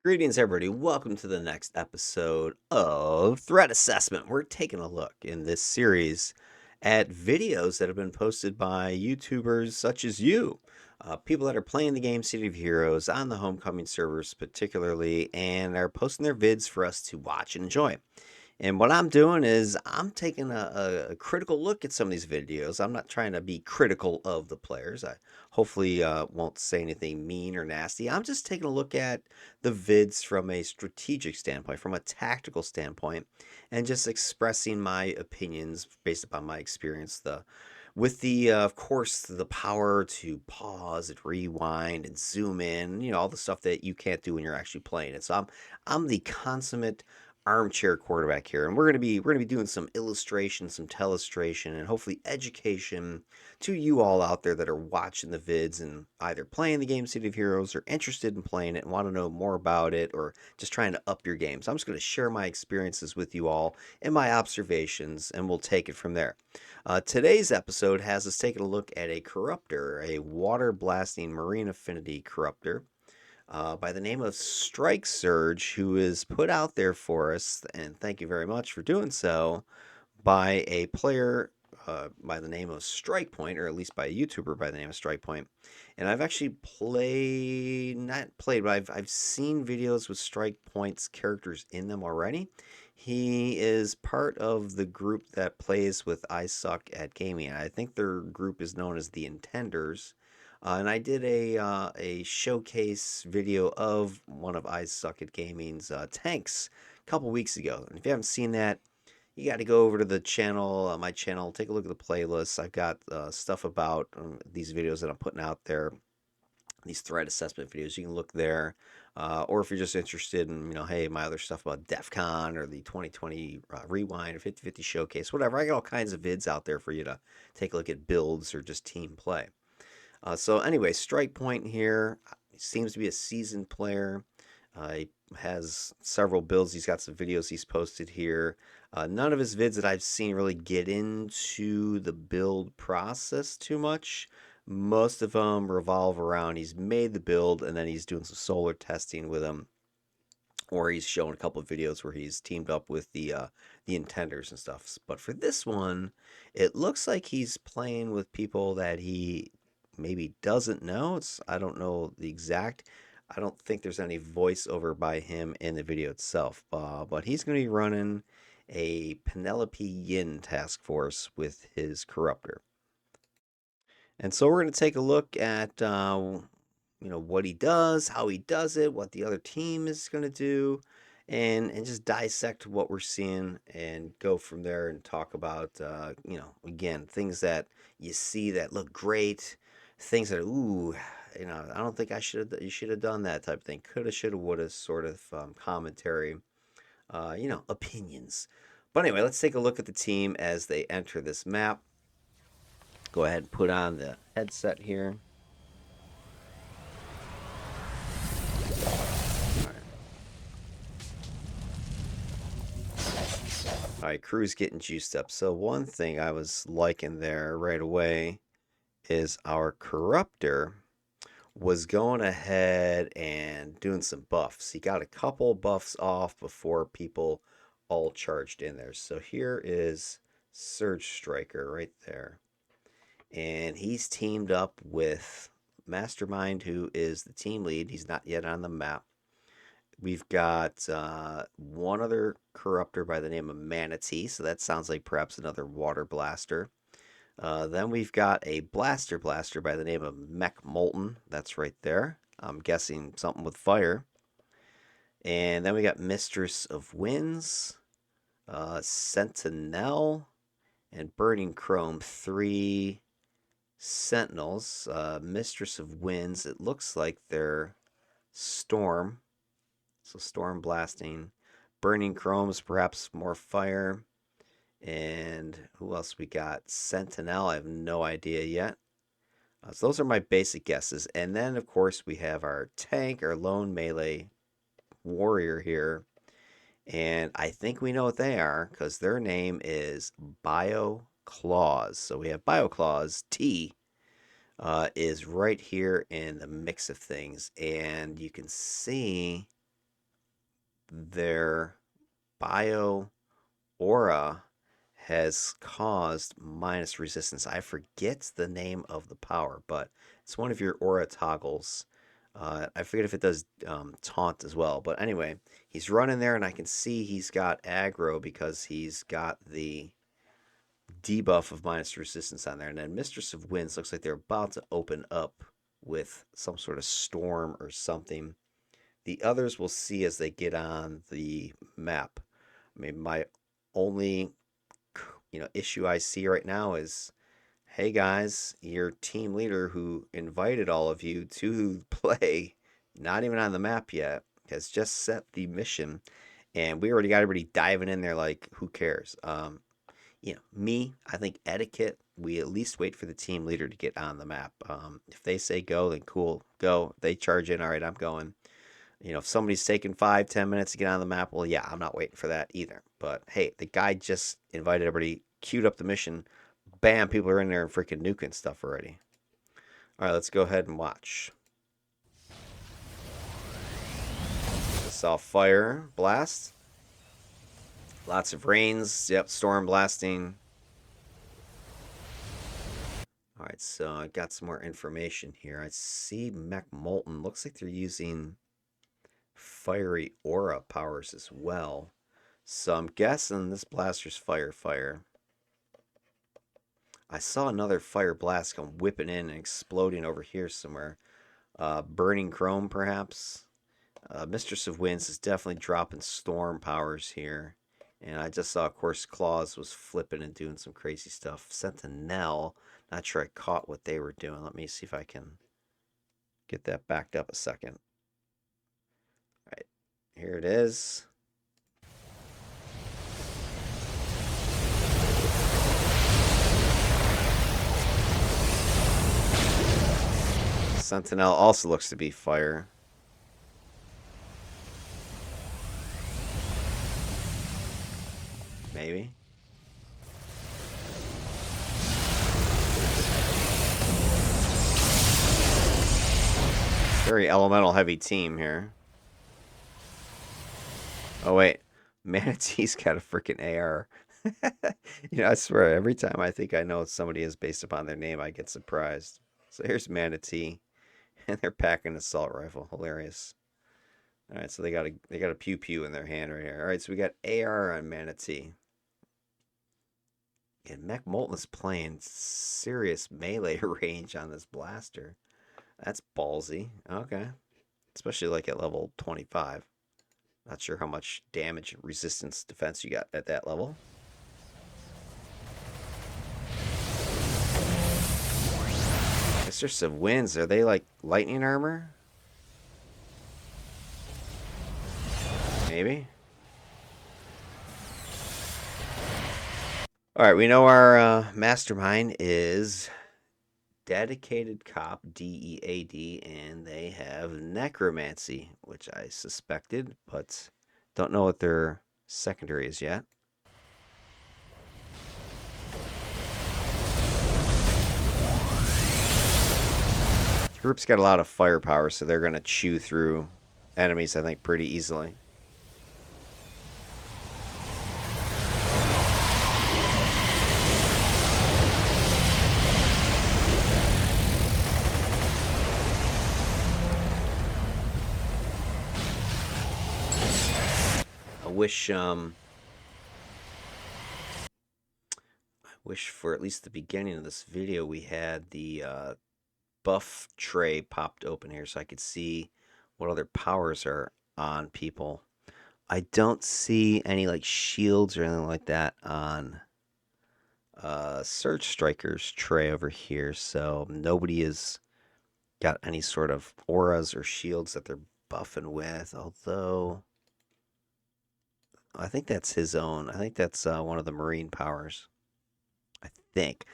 Greetings, everybody. Welcome to the next episode of Threat Assessment. We're taking a look in this series at videos that have been posted by YouTubers such as you, people that are playing the game City of Heroes on the Homecoming servers, particularly, and are posting their vids for us to watch and enjoy. And what I'm doing is I'm taking a critical look at some of these videos. I'm not trying to be critical of the players. I hopefully won't say anything mean or nasty. I'm just taking a look at the vids from a strategic standpoint, from a tactical standpoint, and just expressing my opinions based upon my experience. With the of course the power to pause and rewind and zoom in, all the stuff that you can't do when you're actually playing it. So I'm the consummate armchair quarterback here, and we're gonna be doing some illustration, some telestration, and hopefully education to you all out there that are watching the vids and either playing the game City of Heroes or interested in playing it and want to know more about it or just trying to up your game. So I'm just going to share my experiences with you all and my observations, and we'll take it from there. Today's episode has us taking a look at a corruptor, a water blasting marine affinity corruptor by the name of Strike Surge, who is put out there for us, and thank you very much for doing so, by a player by the name of Strike Point, or at least by a YouTuber by the name of Strike Point. And I've actually not played, but I've seen videos with Strike Point's characters in them already. He is part of the group that plays with I Suck at Gaming. I think their group is known as the Intenders. And I did a showcase video of one of I Suck at Gaming's tanks a couple weeks ago. And if you haven't seen that, you got to go over to the channel, my channel, take a look at the playlists. I've got stuff about these videos that I'm putting out there, these threat assessment videos. You can look there. Or if you're just interested in, hey, my other stuff about DEF CON or the 2020 Rewind or 50/50 Showcase, whatever. I got all kinds of vids out there for you to take a look at builds or just team play. So anyway, Strike Point here seems to be a seasoned player. He has several builds. He's got some videos he's posted here. None of his vids that I've seen really get into the build process too much. Most of them revolve around he's made the build and then he's doing some solar testing with him, or he's shown a couple of videos where he's teamed up with the intenders and stuff. But for this one, it looks like he's playing with people that he maybe doesn't know. I don't know the exact. I don't think there's any voiceover by him in the video itself. But he's going to be running a Penelope Yin task force with his corruptor. And so we're going to take a look at what he does, how he does it, what the other team is going to do, and just dissect what we're seeing and go from there and talk about again, things that you see that look great, things that are ooh, I don't think you should have done that type of thing. Coulda, shoulda, woulda sort of commentary, opinions. But anyway, let's take a look at the team as they enter this map. Go ahead and put on the headset here. All right, crew's getting juiced up. So one thing I was liking there right away is our corruptor was going ahead and doing some buffs. He got a couple buffs off before people all charged in there. So here is Surge Striker right there. And he's teamed up with Mastermind, who is the team lead. He's not yet on the map. We've got one other corruptor by the name of Manatee, so that sounds like perhaps another water blaster. Then we've got a blaster by the name of Mech Molten. That's right there. I'm guessing something with fire. And then we got Mistress of Winds, Sentinel, and Burning Chrome. Three Sentinels. Mistress of Winds, it looks like they're Storm. So Storm blasting. Burning Chromes, perhaps more fire. And who else we got? Sentinel, I have no idea yet. So those are my basic guesses. And then, of course, we have our tank, our lone melee warrior here. And I think we know what they are because their name is Bio Claws. So we have Bio Claws. T is right here in the mix of things. And you can see their bio aura has caused minus resistance. I forget the name of the power, but it's one of your aura toggles. I forget if it does taunt as well. But anyway, he's running there, and I can see he's got aggro because he's got the debuff of minus resistance on there. And then Mistress of Winds looks like they're about to open up with some sort of storm or something. The others will see as they get on the map. I mean, my only issue I see right now is, hey guys, your team leader who invited all of you to play, not even on the map yet, has just set the mission, and we already got everybody diving in there like, who cares? Me, I think etiquette, we at least wait for the team leader to get on the map. If they say go, then cool, go. If they charge in, all right, I'm going. If somebody's taking 5-10 minutes to get on the map, well, yeah, I'm not waiting for that either. But hey, the guy just invited everybody, queued up the mission. Bam, people are in there and freaking nuking stuff already. All right, let's go ahead and watch. Saw fire blast. Lots of rains. Yep, storm blasting. All right, so I got some more information here. I see Mech Molten. Looks like they're using fiery aura powers as well. So I'm guessing this blaster's fire. I saw another fire blast come whipping in and exploding over here somewhere. Burning chrome, perhaps. Mistress of Winds is definitely dropping storm powers here. And I just saw, of course, Claws was flipping and doing some crazy stuff. Sentinel, not sure I caught what they were doing. Let me see if I can get that backed up a second. All right, here it is. Sentinel also looks to be fire. Maybe. Very elemental heavy team here. Oh wait, Manatee's got a freaking AR. I swear, every time I think I know somebody is based upon their name, I get surprised. So here's Manatee, and they're packing an assault rifle. Hilarious. All right, so they got a pew pew in their hand right here. All right, so we got AR on Manatee. And Mech Molten's playing serious melee range on this blaster. That's ballsy. Okay. Especially like at level 25. Not sure how much damage, resistance, defense you got at that level. Mistress of Winds, are they like lightning armor? Maybe. All right, we know our mastermind is Dedicated Cop, DEAD, and they have Necromancy, which I suspected, but don't know what their secondary is yet. The group's got a lot of firepower, so they're going to chew through enemies, I think, pretty easily. I wish for at least the beginning of this video we had the buff tray popped open here so I could see what other powers are on people. I don't see any like shields or anything like that on Surge Striker's tray over here, so nobody has got any sort of auras or shields that they're buffing with, although I think that's his own. I think that's one of the marine powers. I think.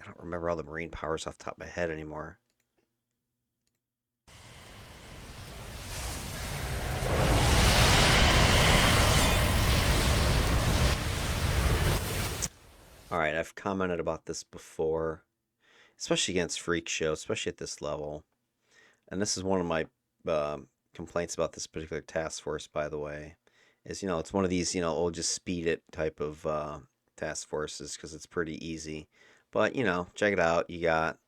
I don't remember all the marine powers off the top of my head anymore. Alright, I've commented about this before, especially against Freak Show, especially at this level. And this is one of my complaints about this particular task force, by the way. Is it's one of these oh just speed it type of task forces because it's pretty easy. But check it out. You got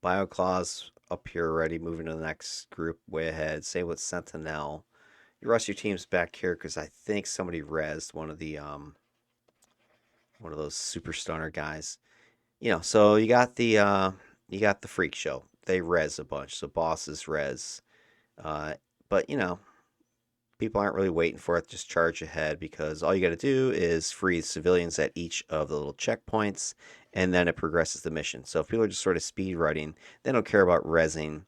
BioClaws up here already, moving to the next group way ahead. Same with Sentinel. You rush your teams back here because I think somebody rezzed one of those super stunner guys. So you got the freak show. They res a bunch, so bosses res. But people aren't really waiting for it. Just charge ahead because all you got to do is freeze civilians at each of the little checkpoints, and then it progresses the mission. So if people are just sort of speed running, they don't care about resing.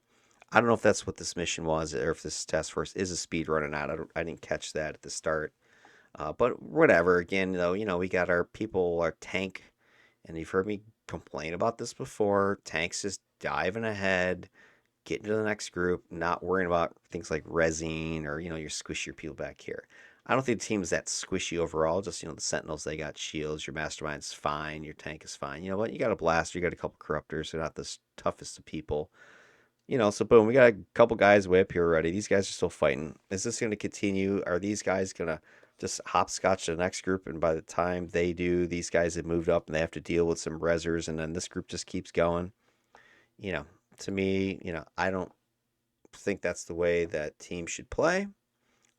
I don't know if that's what this mission was, or if this task force is a speed run or not. I didn't catch that at the start. But whatever. Again, though, we got our people, our tank, and you've heard me complain about this before. Tanks just diving ahead, getting to the next group, not worrying about things like resing or you squish your people back here. I don't think the team is that squishy overall. Just the Sentinels, they got shields. Your Mastermind's fine. Your tank is fine. You know what? You got a blaster. You got a couple corruptors. They're not the toughest of people. So boom, we got a couple guys way up here already. These guys are still fighting. Is this going to continue? Are these guys going to just hopscotch to the next group? And by the time they do, these guys have moved up and they have to deal with some rezzers, and then this group just keeps going. You know, to me, I don't think that's the way that teams should play.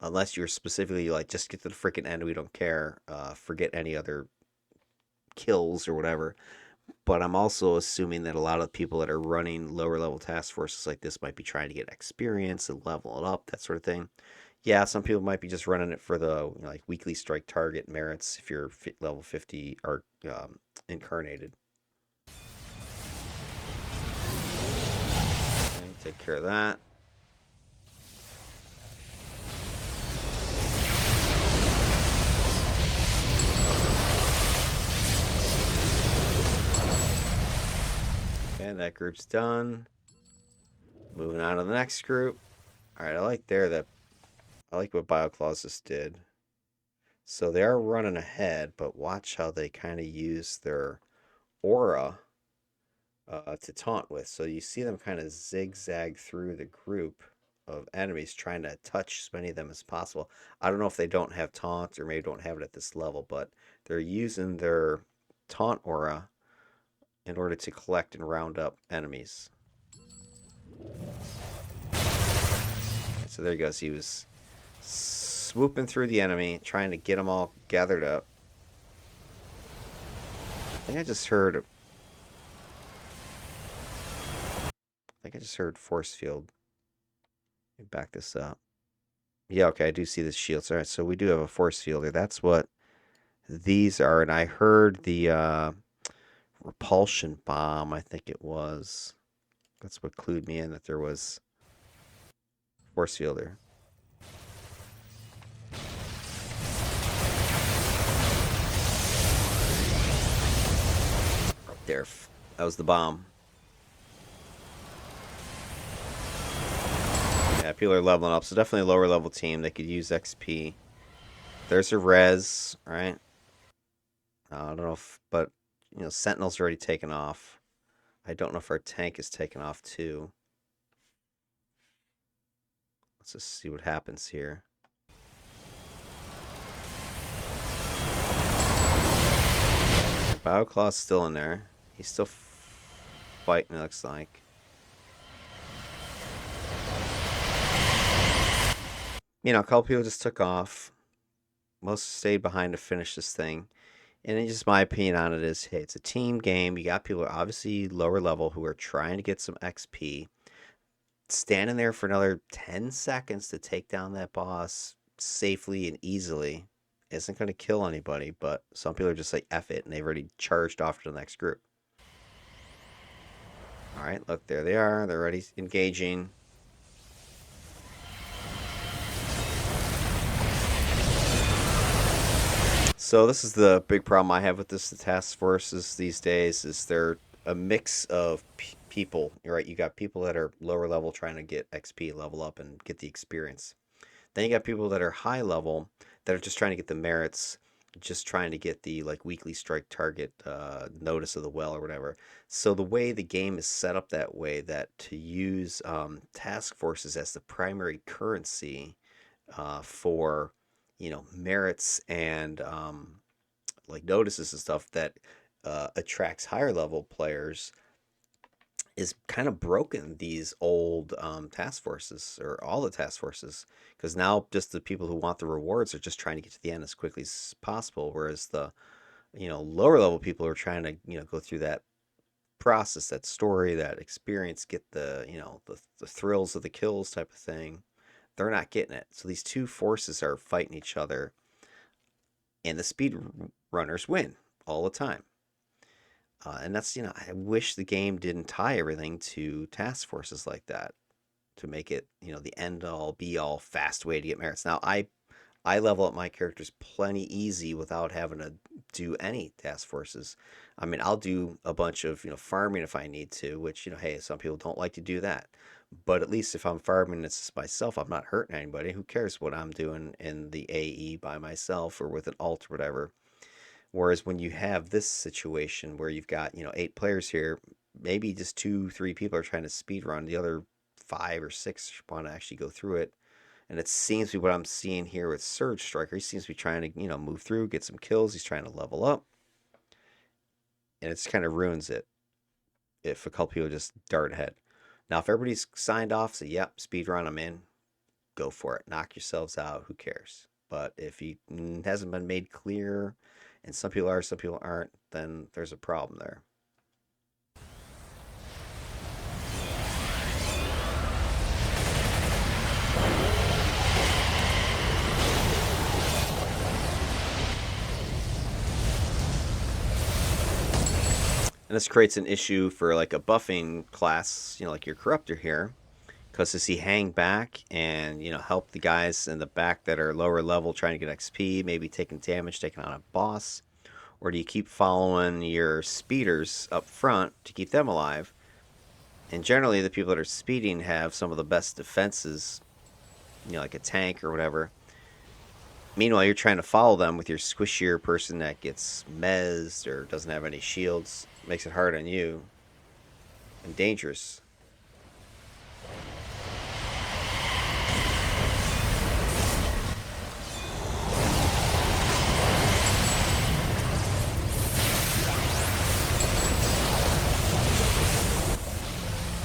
Unless you're specifically like, just get to the freaking end, we don't care. Forget any other kills or whatever. But I'm also assuming that a lot of people that are running lower level task forces like this might be trying to get experience and level it up, that sort of thing. Yeah, some people might be just running it for the like weekly strike target merits if you're level 50 or incarnated. Okay, take care of that. And that group's done. Moving on to the next group. All right, I like what BioClaws just did. So they are running ahead, but watch how they kind of use their aura to taunt with. So you see them kind of zigzag through the group of enemies, trying to touch as many of them as possible. I don't know if they don't have taunt or maybe don't have it at this level, but they're using their taunt aura in order to collect and round up enemies. So there he goes. He was swooping through the enemy, trying to get them all gathered up. I think I just heard force field. Let me back this up. Yeah, okay, I do see the shields. All right, so we do have a force fielder. That's what these are. And I heard the repulsion bomb, I think it was. That's what clued me in that there was force fielder. Right there. That was the bomb. Yeah, people are leveling up. So definitely a lower level team. They could use XP. There's a res, right? I don't know if, but Sentinel's already taken off. I don't know if our tank is taken off too. Let's just see what happens here. BioClaw's still in there. He's still fighting, it looks like. A couple people just took off. Most stayed behind to finish this thing. And it's just my opinion on it is, hey, it's a team game. You got people obviously lower level who are trying to get some XP. Standing there for another 10 seconds to take down that boss safely and easily isn't going to kill anybody, but some people are just like, F it, and they've already charged off to the next group. All right, look, there they are. They're already engaging. So this is the big problem I have with this the task forces these days is they're a mix of people. You're right. You got people that are lower level trying to get XP, level up, and get the experience. Then you got people that are high level that are just trying to get the merits, just trying to get the like weekly strike target notice of the well or whatever. So the way the game is set up that way, that to use task forces as the primary currency for merits and like notices and stuff that attracts higher level players is kind of broken these old task forces or all the task forces, because now just the people who want the rewards are just trying to get to the end as quickly as possible, whereas the lower level people are trying to go through that process, that story, that experience, get the the thrills of the kills type of thing. They're not getting it, so these two forces are fighting each other, and the speed runners win all the time. And that's, I wish the game didn't tie everything to task forces like that to make it, the end all be all fast way to get merits. Now, I level up my characters plenty easy without having to do any task forces. I mean, I'll do a bunch of, farming if I need to, which, hey, some people don't like to do that. But at least if I'm farming it's myself, I'm not hurting anybody. Who cares what I'm doing in the AE by myself or with an alt or whatever? Whereas when you have this situation where you've got, 8 players here, maybe just 2, 3 people are trying to speed run. The other 5 or 6 want to actually go through it. And it seems to be what I'm seeing here with Surge Striker. He seems to be trying to, move through, get some kills. He's trying to level up. And it just kind of ruins it if a couple people just dart ahead. Now, if everybody's signed off, say, yep, speed run, I'm in, go for it. Knock yourselves out. Who cares? But if he hasn't been made clear, and some people are, some people aren't, then there's a problem there. And this creates an issue for like a buffing class, like your Corruptor here, because does he hang back and help the guys in the back that are lower level trying to get XP, maybe taking damage, taking on a boss, or do you keep following your speeders up front to keep them alive? And generally, the people that are speeding have some of the best defenses, like a tank or whatever. Meanwhile, you're trying to follow them with your squishier person that gets mezzed or doesn't have any shields. Makes it hard on you and dangerous.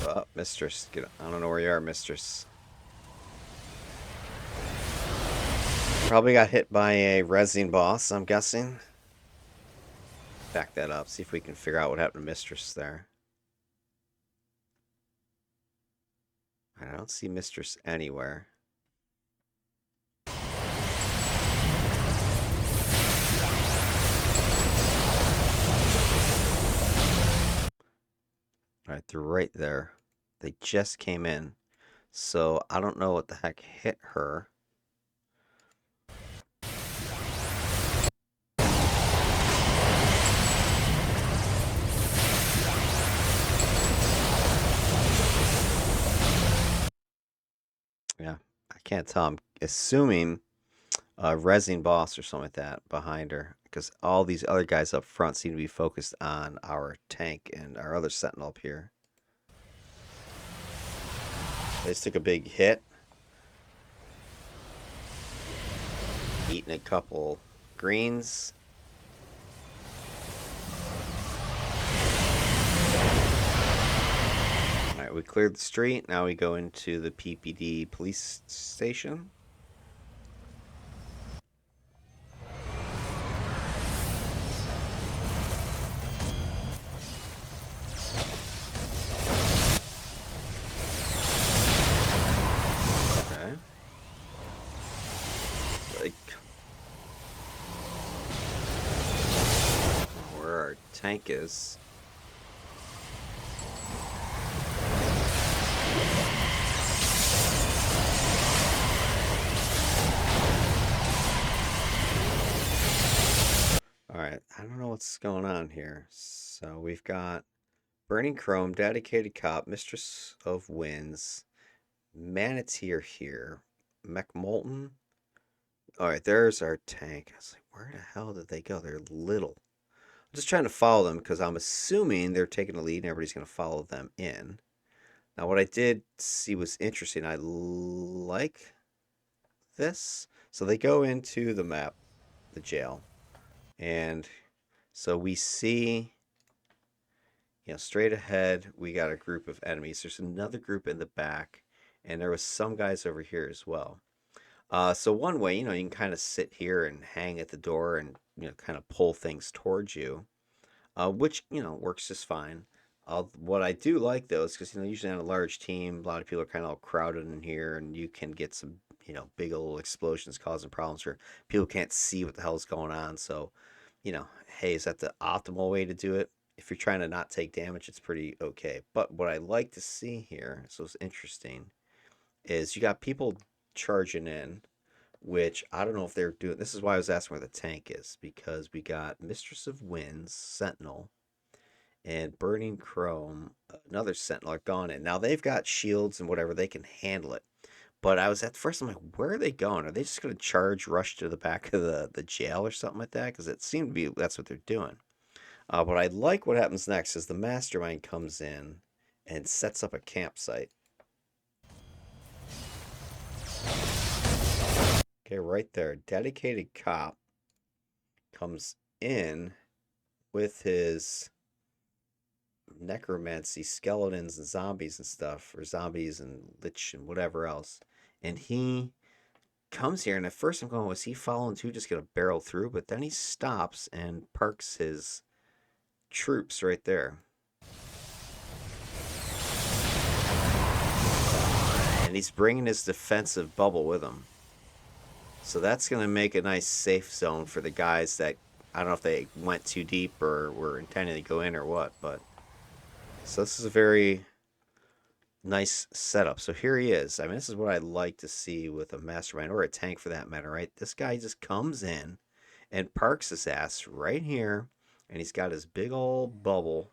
Oh, Mistress. I don't know where you are, Mistress. Probably got hit by a resin boss, I'm guessing. Back that up. See if we can figure out what happened to Mistress there. I don't see Mistress anywhere. Alright, they're right there. They just came in. So I don't know what the heck hit her. Yeah, I can't tell. I'm assuming a resin boss or something like that behind her, because all these other guys up front seem to be focused on our tank and our other sentinel up here. They just took a big hit. Eating a couple greens. Alright, we cleared the street. Now we go into the PPD police station. Okay. Like, where our tank is. Alright, I don't know what's going on here. So we've got Burning Chrome, Dedicated Cop, Mistress of Winds, Manatee here, Mech Molten. Alright, there's our tank. I was like, where the hell did they go? They're little. I'm just trying to follow them because I'm assuming they're taking the lead and everybody's going to follow them in. Now, what I did see was interesting. I like this. So they go into the map, the jail, and so we see, straight ahead, we got a group of enemies. There's another group in the back, and there was some guys over here as well. So one way, you can kind of sit here and hang at the door and, kind of pull things towards you, which, works just fine. What I do like though is because, usually on a large team, a lot of people are kind of all crowded in here and you can get some, big old explosions causing problems where people can't see what the hell's going on. So, hey, is that the optimal way to do it? If you're trying to not take damage, it's pretty okay. But what I like to see here, so it's interesting, is you got people charging in, which I don't know if they're doing. This is why I was asking where the tank is, because we got Mistress of Winds, Sentinel, and Burning Chrome, another Sentinel, are gone in. Now they've got shields and whatever, they can handle it. But I was at first, I'm like, where are they going? Are they just going to rush to the back of the jail or something like that? Because it seemed to be that's what they're doing. But I like what happens next is the mastermind comes in and sets up a campsite. Okay, right there. Dedicated cop comes in with his necromancy, skeletons and zombies and stuff, or zombies and lich and whatever else. And he comes here, and at first I'm going, was he following too, just gonna barrel through? But then he stops and parks his troops right there. And he's bringing his defensive bubble with him. So that's going to make a nice safe zone for the guys that, I don't know if they went too deep or were intending to go in or what, but so this is a very nice setup. So here he is. I mean, this is what I like to see with a mastermind or a tank for that matter, right? This guy just comes in and parks his ass right here, and he's got his big old bubble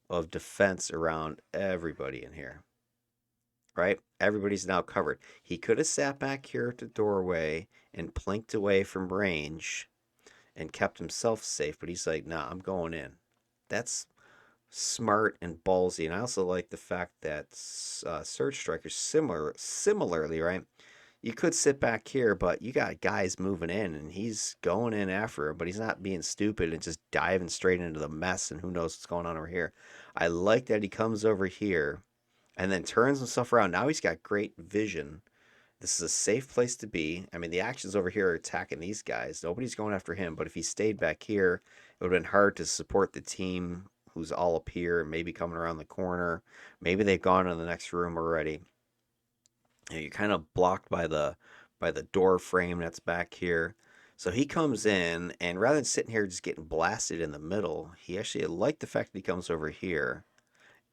of defense around everybody in here, right? Everybody's now covered. He could have sat back here at the doorway and plinked away from range and kept himself safe, but he's like, nah, I'm going in. That's smart and ballsy. And I also like the fact that Surge Striker's similarly, right? You could sit back here, but you got guys moving in, and he's going in after him, but he's not being stupid and just diving straight into the mess, and who knows what's going on over here. I like that he comes over here and then turns himself around. Now he's got great vision. This is a safe place to be. I mean, the actions over here are attacking these guys. Nobody's going after him, but if he stayed back here, it would have been hard to support the team who's all up here and maybe coming around the corner. Maybe they've gone in the next room already. You're kind of blocked by the door frame that's back here. So he comes in, and rather than sitting here just getting blasted in the middle, he actually liked the fact that he comes over here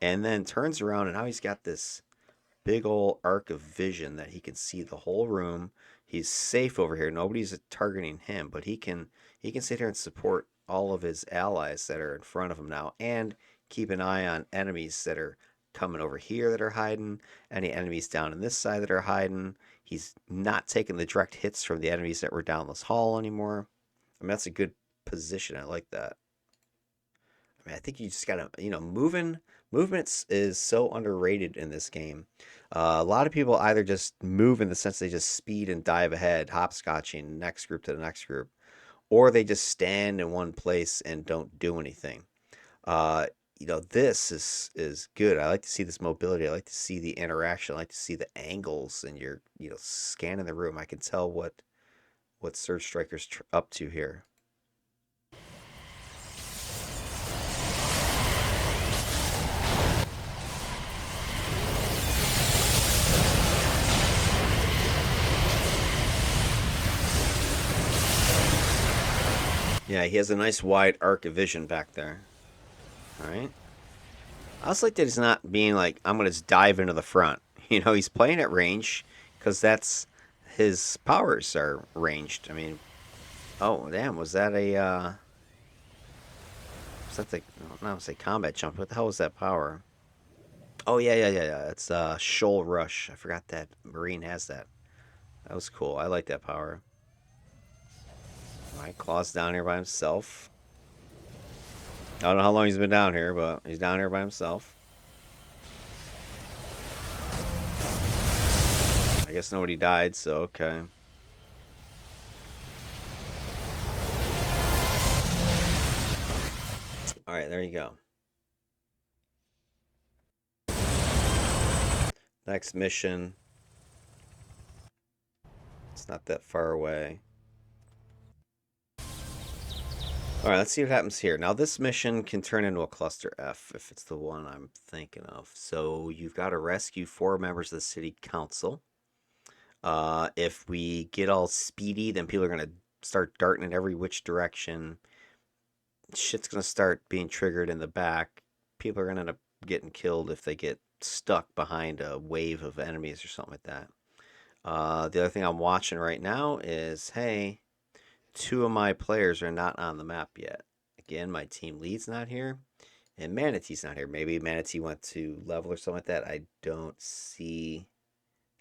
and then turns around, and now he's got this big old arc of vision that he can see the whole room. He's safe over here. Nobody's targeting him, but he can sit here and support all of his allies that are in front of him now, and keep an eye on enemies that are coming over here that are hiding, any enemies down in this side that are hiding. He's not taking the direct hits from the enemies that were down this hall anymore. I mean, that's a good position. I like that. I mean, I think you just gotta, movements is so underrated in this game. A lot of people either just move in the sense they just speed and dive ahead, hopscotching next group to the next group, or they just stand in one place and don't do anything. Uh, this is good. I like to see this mobility. I like to see the interaction. I like to see the angles, and you're, scanning the room. I can tell what Surge Striker's up to here. Yeah, he has a nice wide arc of vision back there. All right. I also like that he's not being like, I'm going to just dive into the front. He's playing at range because that's his powers are ranged. I mean, oh, damn, was that was that the, no, say combat jump. What the hell was that power? Oh, yeah, yeah, yeah, yeah. It's Shoal Rush. I forgot that Marine has that. That was cool. I like that power. All right, Claw's down here by himself. I don't know how long he's been down here, but he's down here by himself. I guess nobody died, so okay. Alright, there you go. Next mission. It's not that far away. Alright, let's see what happens here. Now, this mission can turn into a cluster F if it's the one I'm thinking of. So, you've got to rescue 4 members of the city council. If we get all speedy, then people are going to start darting in every which direction. Shit's going to start being triggered in the back. People are going to end up getting killed if they get stuck behind a wave of enemies or something like that. The other thing I'm watching right now is, hey, 2 of my players are not on the map yet. Again, my team lead's not here, and Manatee's not here. Maybe Manatee went to level or something like that. I don't see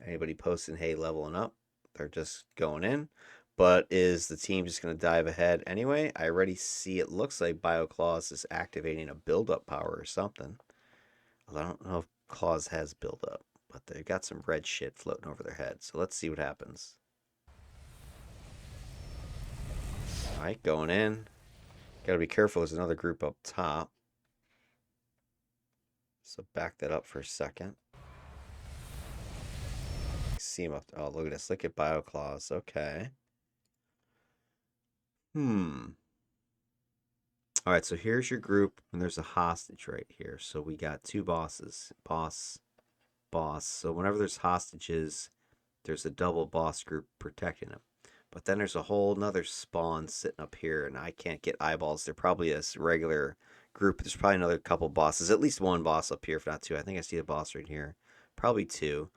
anybody posting, hey, leveling up. They're just going in. But is the team just going to dive ahead anyway? I already see it looks like BioClaws is activating a build-up power or something. Although I don't know if Claws has build-up, but they've got some red shit floating over their head. So let's see what happens. Alright, going in. Gotta be careful, there's another group up top. So back that up for a second. See him up. Oh, look at this. Look at BioClaws. Okay. Alright, so here's your group, and there's a hostage right here. So we got 2 bosses. Boss. So whenever there's hostages, there's a double boss group protecting them. But then there's a whole nother spawn sitting up here, and I can't get eyeballs. They're probably a regular group. There's probably another couple bosses. At least 1 boss up here, if not 2. I think I see a boss right here. Probably 2.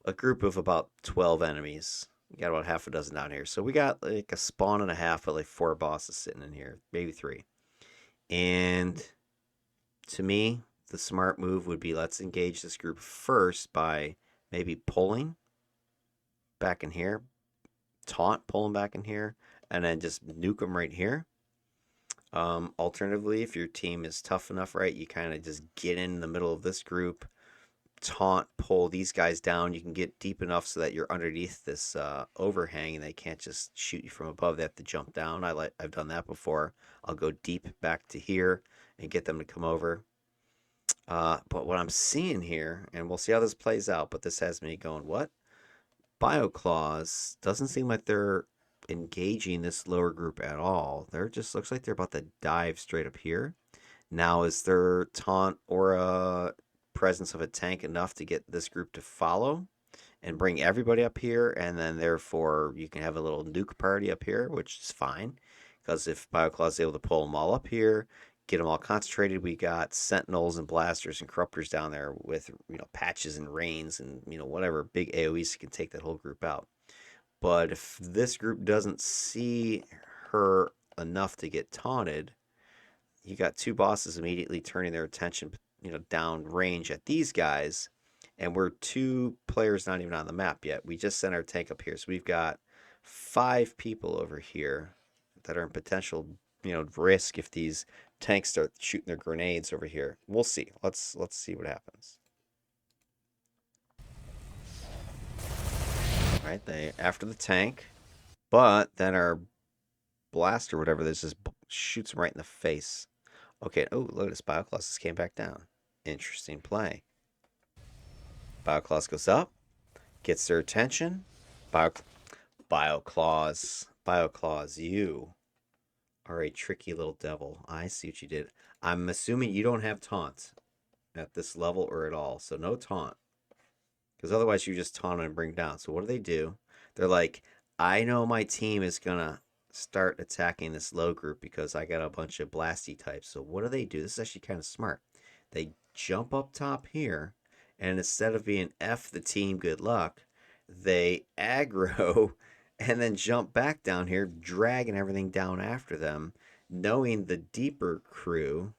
A group of about 12 enemies. We got about half a dozen down here. So we got like a spawn and a half, but like 4 bosses sitting in here. Maybe 3. And to me, the smart move would be let's engage this group first by maybe pulling back in here, taunt pulling back in here, and then just nuke them right here. Alternatively, if your team is tough enough, right, you kind of just get in the middle of this group, taunt, pull these guys down. You can get deep enough so that you're underneath this overhang and they can't just shoot you from above. They have to jump down. I've done that before. I'll go deep back to here and get them to come over. But what I'm seeing here, and we'll see how this plays out, but this has me going, what? BioClaws doesn't seem like they're engaging this lower group at all. They're just looks like they're about to dive straight up here. Now, is their taunt or a presence of a tank enough to get this group to follow and bring everybody up here? And then therefore you can have a little nuke party up here, which is fine. Because if BioClaw is able to pull them all up here, get them all concentrated, we got sentinels and blasters and corruptors down there with patches and rains and whatever big AoEs can take that whole group out. But if this group doesn't see her enough to get taunted, you got 2 bosses immediately turning their attention down range at these guys, and we're 2 players not even on the map yet. We just sent our tank up here, so we've got 5 people over here that are in potential risk if these tanks start shooting their grenades over here. We'll see. Let's see what happens. All right, they after the tank, but then our blast or whatever this is shoots him right in the face. Okay, oh look at this, BioClaws just came back down. Interesting play. BioClaws goes up, gets their attention. BioClaws, you are a tricky little devil. I see what you did. I'm assuming you don't have taunt at this level or at all, so no taunt. Because otherwise you just taunt and bring down. So what do? They're like, I know my team is going to start attacking this low group because I got a bunch of blasty types. So what do? This is actually kind of smart. They jump up top here, and instead of being F the team, good luck, they aggro and then jump back down here, dragging everything down after them, knowing the deeper crew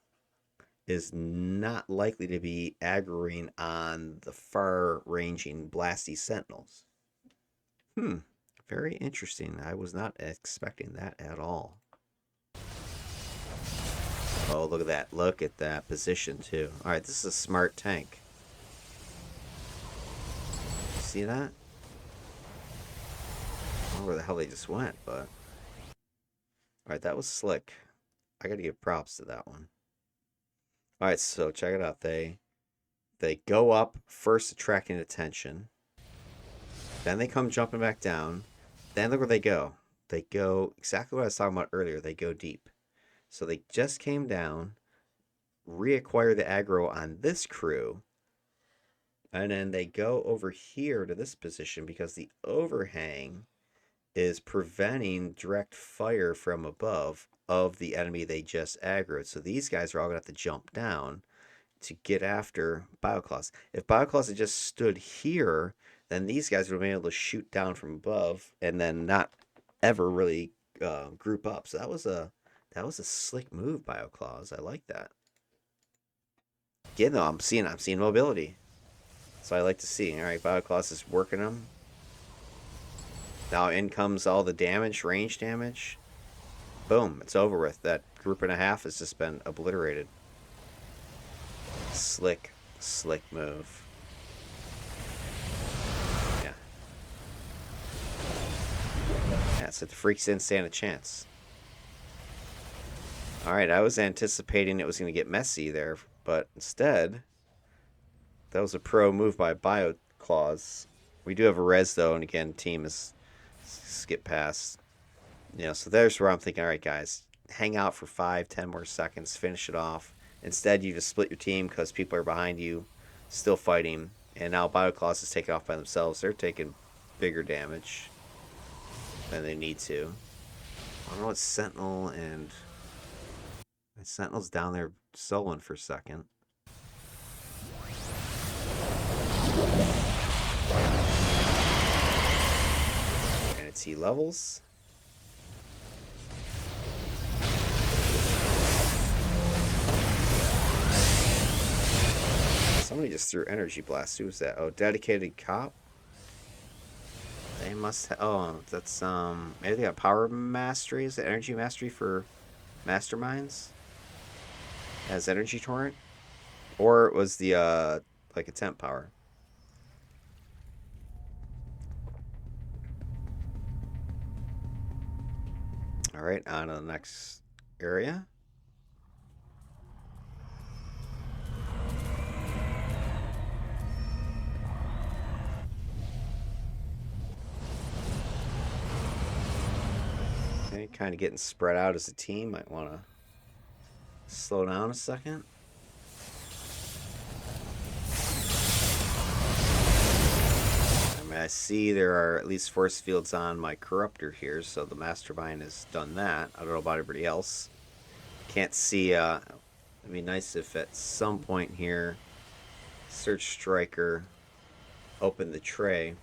is not likely to be aggroing on the far-ranging blasty sentinels. Very interesting. I was not expecting that at all. Oh, look at that. Look at that position, too. Alright, this is a smart tank. See that? know where the hell they just went, but alright, that was slick. I gotta give props to that one. Alright, so check it out. They go up, first attracting attention. Then they come jumping back down. Then look where they go. They go exactly what I was talking about earlier. They go deep. So they just came down, reacquire the aggro on this crew, and then they go over here to this position because the overhang is preventing direct fire from above of the enemy they just aggroed. So these guys are all going to have to jump down to get after Bioclaws. If Bioclaws had just stood here, then these guys would have been able to shoot down from above and then not ever really group up. So that was a slick move, Bioclaws. I like that. Again, though, I'm seeing mobility. So I like to see. All right, Bioclaws is working them. Now in comes all the damage, range damage. Boom, it's over with. That group and a half has just been obliterated. Slick, slick move. Yeah. Yeah, so the freaks didn't stand a chance. Alright, I was anticipating it was going to get messy there, but instead, that was a pro move by BioClaws. We do have a res, though, and again, team is skip past. So there's where I'm thinking, alright, guys, hang out for 5, 10 more seconds, finish it off. Instead, you just split your team because people are behind you, still fighting. And now BioClaws is taking off by themselves. They're taking bigger damage than they need to. I don't know what Sentinel and Sentinel's down there soloing for a second. And it's E levels. Somebody just threw energy blast. Who was that? Oh, dedicated cop. They must have. Oh, that's maybe they got power mastery. Is it energy mastery for masterminds? As energy torrent, or it was the like a temp power. All right, on to the next area. Okay, kind of getting spread out as a team. Might want to slow down a second. I see there are at least force fields on my Corruptor here, so the Mastermind has done that. I don't know about everybody else. Can't see, it'd be nice if at some point here, Search Striker open the tray.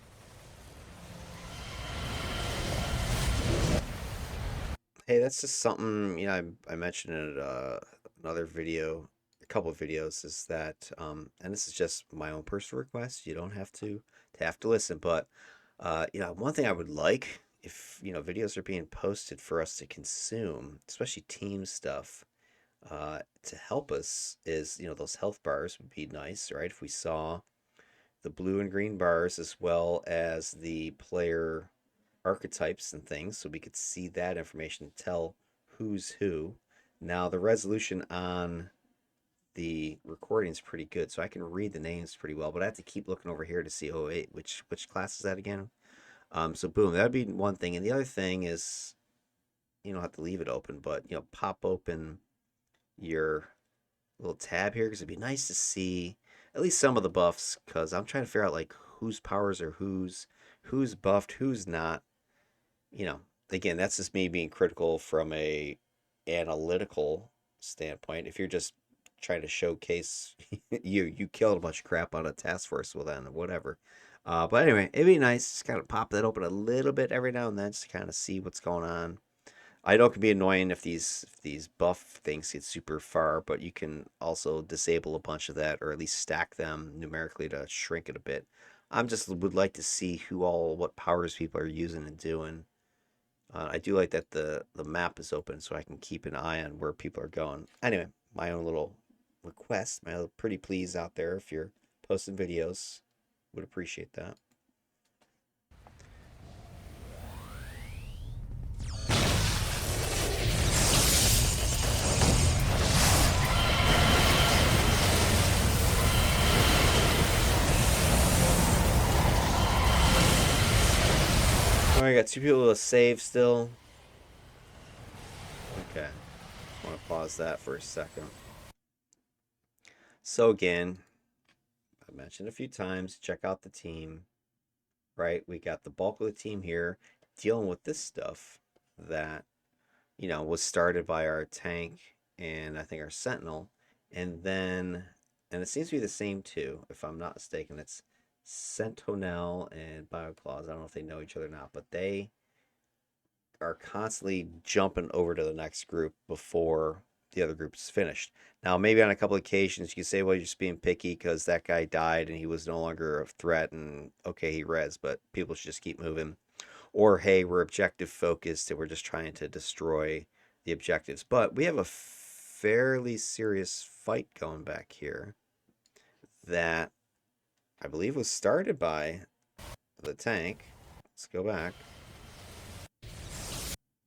Hey, that's just something, I mentioned in another video, a couple of videos, is that, and this is just my own personal request, you don't have to listen, but, one thing I would like, if, videos are being posted for us to consume, especially team stuff, to help us is, those health bars would be nice, right? If we saw the blue and green bars as well as the player archetypes and things, so we could see that information, tell who's who. Now the resolution on the recording is pretty good, so I can read the names pretty well, but I have to keep looking over here to see, oh wait, which class is that again? So boom, that'd be one thing. And the other thing is, you don't have to leave it open, but pop open your little tab here because it'd be nice to see at least some of the buffs, because I'm trying to figure out like whose powers are who's buffed, who's not. you know, Again, that's just me being critical from a analytical standpoint. If you're just trying to showcase you killed a bunch of crap on a task force, well then whatever. But anyway, it'd be nice just kind of pop that open a little bit every now and then just to kind of see what's going on. I know it can be annoying if these buff things get super far, but you can also disable a bunch of that or at least stack them numerically to shrink it a bit. I'm just would like to see what powers people are using and doing. I do like that the map is open so I can keep an eye on where people are going. Anyway, my own little request, my little pretty please out there if you're posting videos. Would appreciate that. I got 2 people to save still. Okay. I want to pause that for a second. So again, I mentioned a few times, check out the team, right? We got the bulk of the team here dealing with this stuff that, was started by our tank and I think our sentinel. And then, and it seems to be the same too, if I'm not mistaken. It's Sentinel and Bioclaws. I don't know if they know each other or not, but they are constantly jumping over to the next group before the other group is finished. Now, maybe on a couple of occasions, you can say, well, you're just being picky because that guy died and he was no longer a threat, and okay, he res, but people should just keep moving. Or, hey, we're objective focused and we're just trying to destroy the objectives. But we have a fairly serious fight going back here that I believe was started by the tank. Let's go back.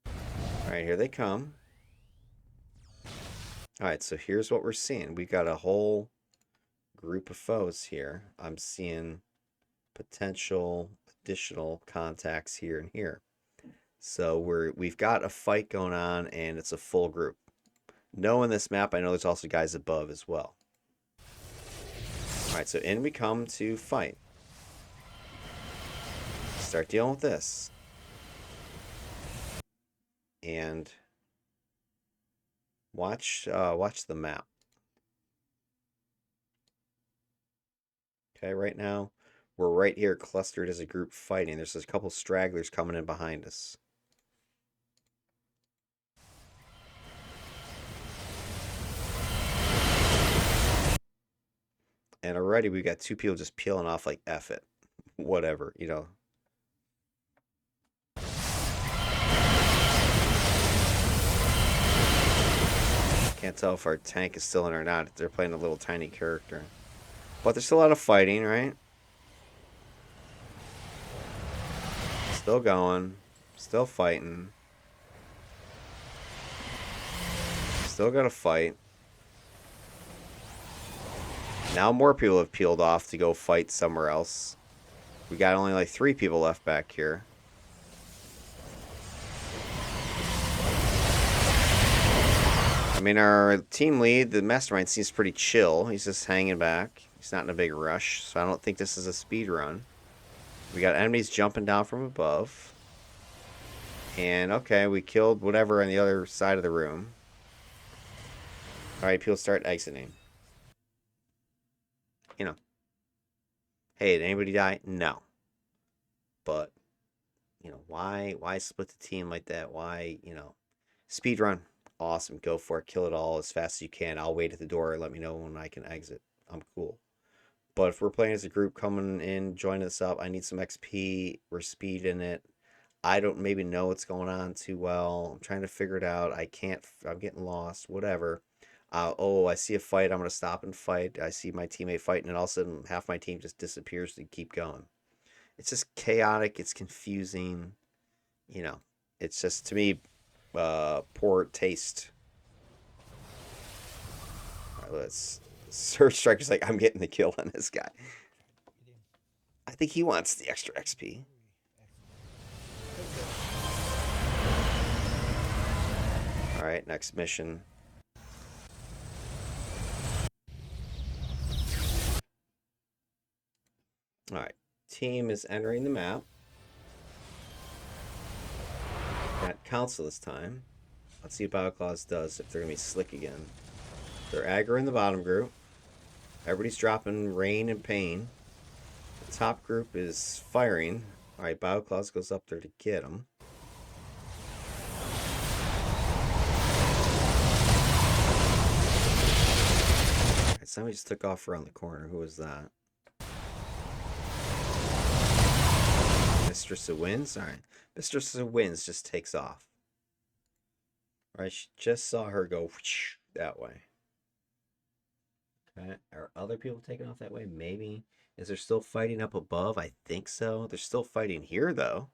All right, here they come. All right, so here's what we're seeing. We got a whole group of foes here. I'm seeing potential additional contacts here and here. So we've got a fight going on and it's a full group. Knowing this map, I know there's also guys above as well. All right, so in we come to fight. Start dealing with this. And watch the map. Okay, right now we're right here clustered as a group fighting. There's a couple stragglers coming in behind us. And already we got 2 people just peeling off like F it. Whatever, Can't tell if our tank is still in or not. They're playing a little tiny character. But there's still a lot of fighting, right? Still going. Still fighting. Still got to fight. Now more people have peeled off to go fight somewhere else. We got only like 3 people left back here. I mean, our team lead, the mastermind, seems pretty chill. He's just hanging back. He's not in a big rush, so I don't think this is a speed run. We got enemies jumping down from above. And, okay, we killed whatever on the other side of the room. Alright, people start exiting. Hey, did anybody die? No. But, why split the team like that? Why, speed run. Awesome. Go for it. Kill it all as fast as you can. I'll wait at the door. Let me know when I can exit. I'm cool. But if we're playing as a group coming in, joining us up, I need some XP. We're speeding it. I don't maybe know what's going on too well. I'm trying to figure it out. I'm getting lost. Whatever. Oh, I see a fight. I'm going to stop and fight. I see my teammate fighting, and all of a sudden, half my team just disappears to keep going. It's just chaotic. It's confusing. It's just, to me, poor taste. All right, let's. Surge Striker's like, I'm getting the kill on this guy. I think he wants the extra XP. All right, next mission. All right, team is entering the map. Got council this time. Let's see what Bioclaws does, if they're going to be slick again. They're aggro in the bottom group. Everybody's dropping rain and pain. The top group is firing. All right, Bioclaws goes up there to get him. All right, somebody just took off around the corner. Who was that? Mistress of Winds? All right. Mistress of Winds just takes off. All right, she just saw her go that way. Okay. Are other people taking off that way? Maybe. Is there still fighting up above? I think so. There's still fighting here, though.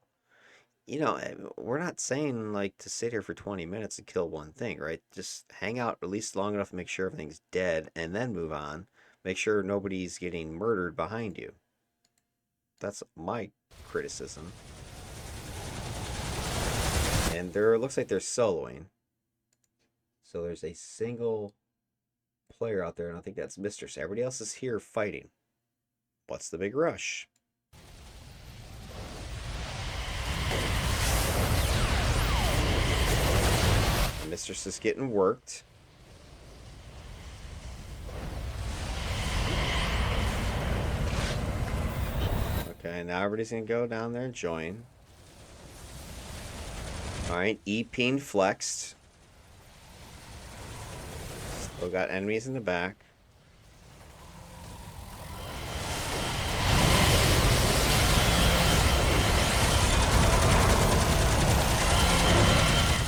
We're not saying like to sit here for 20 minutes and kill one thing, right? Just hang out at least long enough to make sure everything's dead and then move on. Make sure nobody's getting murdered behind you. That's my criticism. And there looks like they're soloing. So there's a single player out there, and I think that's Mistress. Everybody else is here fighting. What's the big rush? The Mistress is getting worked. Okay, now everybody's gonna go down there and join. Alright, E-Peen flexed. Still got enemies in the back.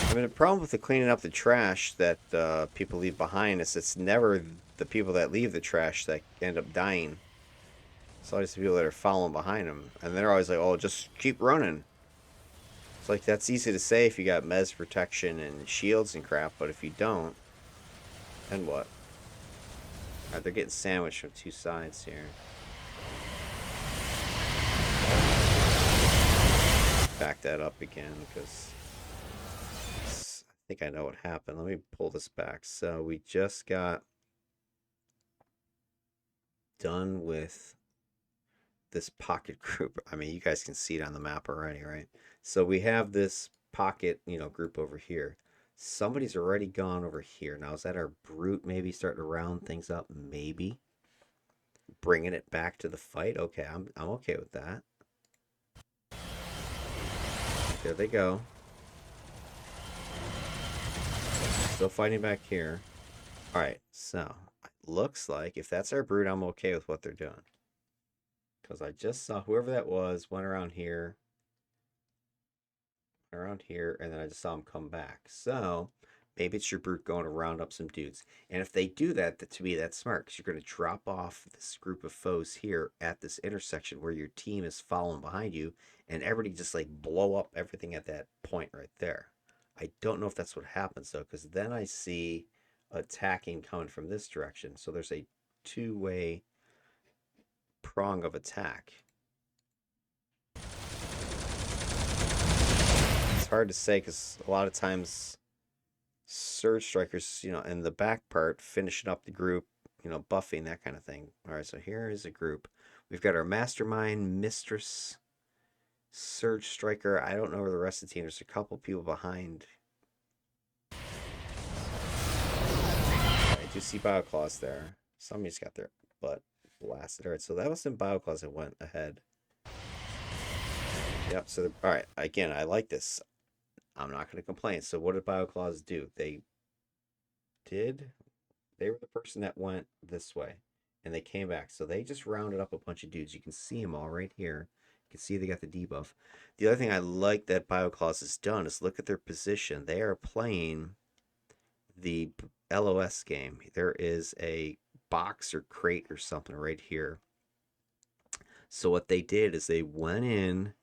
I mean, the problem with the cleaning up the trash that people leave behind is it's never the people that leave the trash that end up dying. It's always the people that are following behind them. And they're always like, oh, just keep running. It's like, that's easy to say if you got mez protection and shields and crap, but if you don't, then what? Alright, they're getting sandwiched from two sides here. Back that up again, because I think I know what happened. Let me pull this back. So we just got done with this pocket group. I mean, you guys can see it on the map already, right? So we have this pocket, group over here. Somebody's already gone over here. Now, is that our brute maybe starting to round things up? Maybe. Bringing it back to the fight? Okay, I'm okay with that. There they go. Still fighting back here. Alright, so looks like if that's our brute, I'm okay with what they're doing. Because I just saw whoever that was went around here, and then I just saw him come back. So maybe it's your brute going to round up some dudes. And if they do that, to me, that's smart, because you're going to drop off this group of foes here at this intersection where your team is following behind you, and everybody just like blow up everything at that point right there. I don't know if that's what happens though, because then I see attacking coming from this direction. So there's a two-way prong of attack. It's hard to say because a lot of times Surge Strikers, in the back part, finishing up the group, buffing, that kind of thing. All right, so here is a group. We've got our Mastermind, Mistress, Surge Striker. I don't know where the rest of the team. There's a couple people behind. I do see Bioclaws there. Somebody's got their butt blasted. All right, so that was some Bioclaws that went ahead. Yep, so, all right, again, I like this. I'm not going to complain. So what did Bioclaws do? They were the person that went this way, and they came back. So they just rounded up a bunch of dudes. You can see them all right here. You can see they got the debuff. The other thing I like that Bioclaws has done is look at their position. They are playing the LOS game. There is a box or crate or something right here. So what they did is they went in,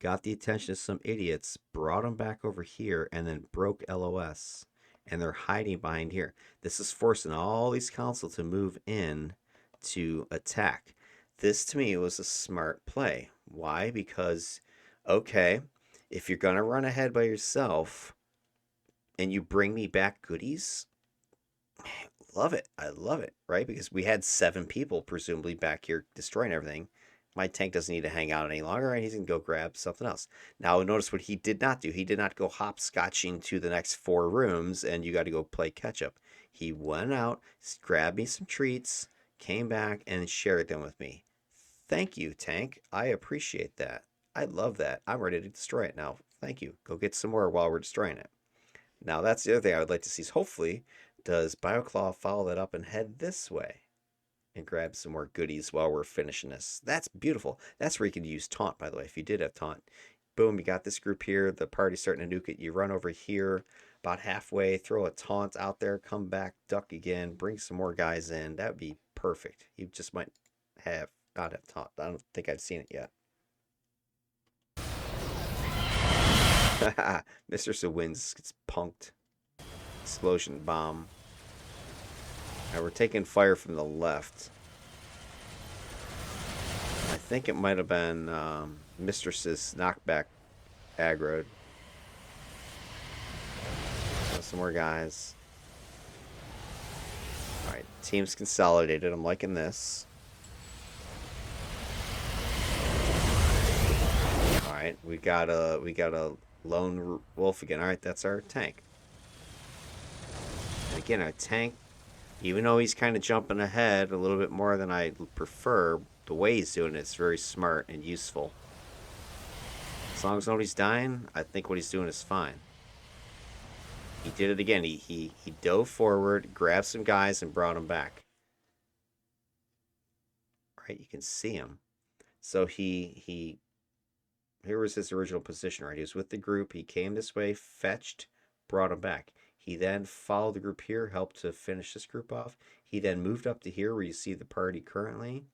got the attention of some idiots, brought them back over here, and then broke LOS. And they're hiding behind here. This is forcing all these council to move in to attack. This, to me, was a smart play. Why? Because, okay, if you're going to run ahead by yourself and you bring me back goodies, love it. I love it, right? Because we had 7 people, presumably, back here destroying everything. My tank doesn't need to hang out any longer, and he's going to go grab something else. Now, notice what he did not do. He did not go hopscotching to the next 4 rooms, and you got to go play catch-up. He went out, grabbed me some treats, came back, and shared them with me. Thank you, tank. I appreciate that. I love that. I'm ready to destroy it now. Thank you. Go get some more while we're destroying it. Now, that's the other thing I would like to see is hopefully, does Bioclaw follow that up and head this way? And grab some more goodies while we're finishing this. That's beautiful. That's where you can use taunt, by the way, if you did have taunt. Boom, you got this group here. The party's starting to nuke it. You run over here about halfway, throw a taunt out there, come back, duck again, bring some more guys in. That would be perfect. You just might not have taunt. I don't think I've seen it yet. Mr. Sawins gets punked. Explosion bomb. Now we're taking fire from the left. I think it might have been Mistress's knockback aggroed. Some more guys. Alright, team's consolidated. I'm liking this. Alright, we got a lone wolf again. Alright, that's our tank. And again, our tank, even though he's kind of jumping ahead a little bit more than I prefer, the way he's doing it's very smart and useful. As long as nobody's dying, I think what he's doing is fine. He did it again. He dove forward, grabbed some guys, and brought them back. Right, you can see him. So he here was his original position, right? He was with the group. He came this way, fetched, brought him back. He then followed the group here, helped to finish this group off. He then moved up to here where you see the party currently.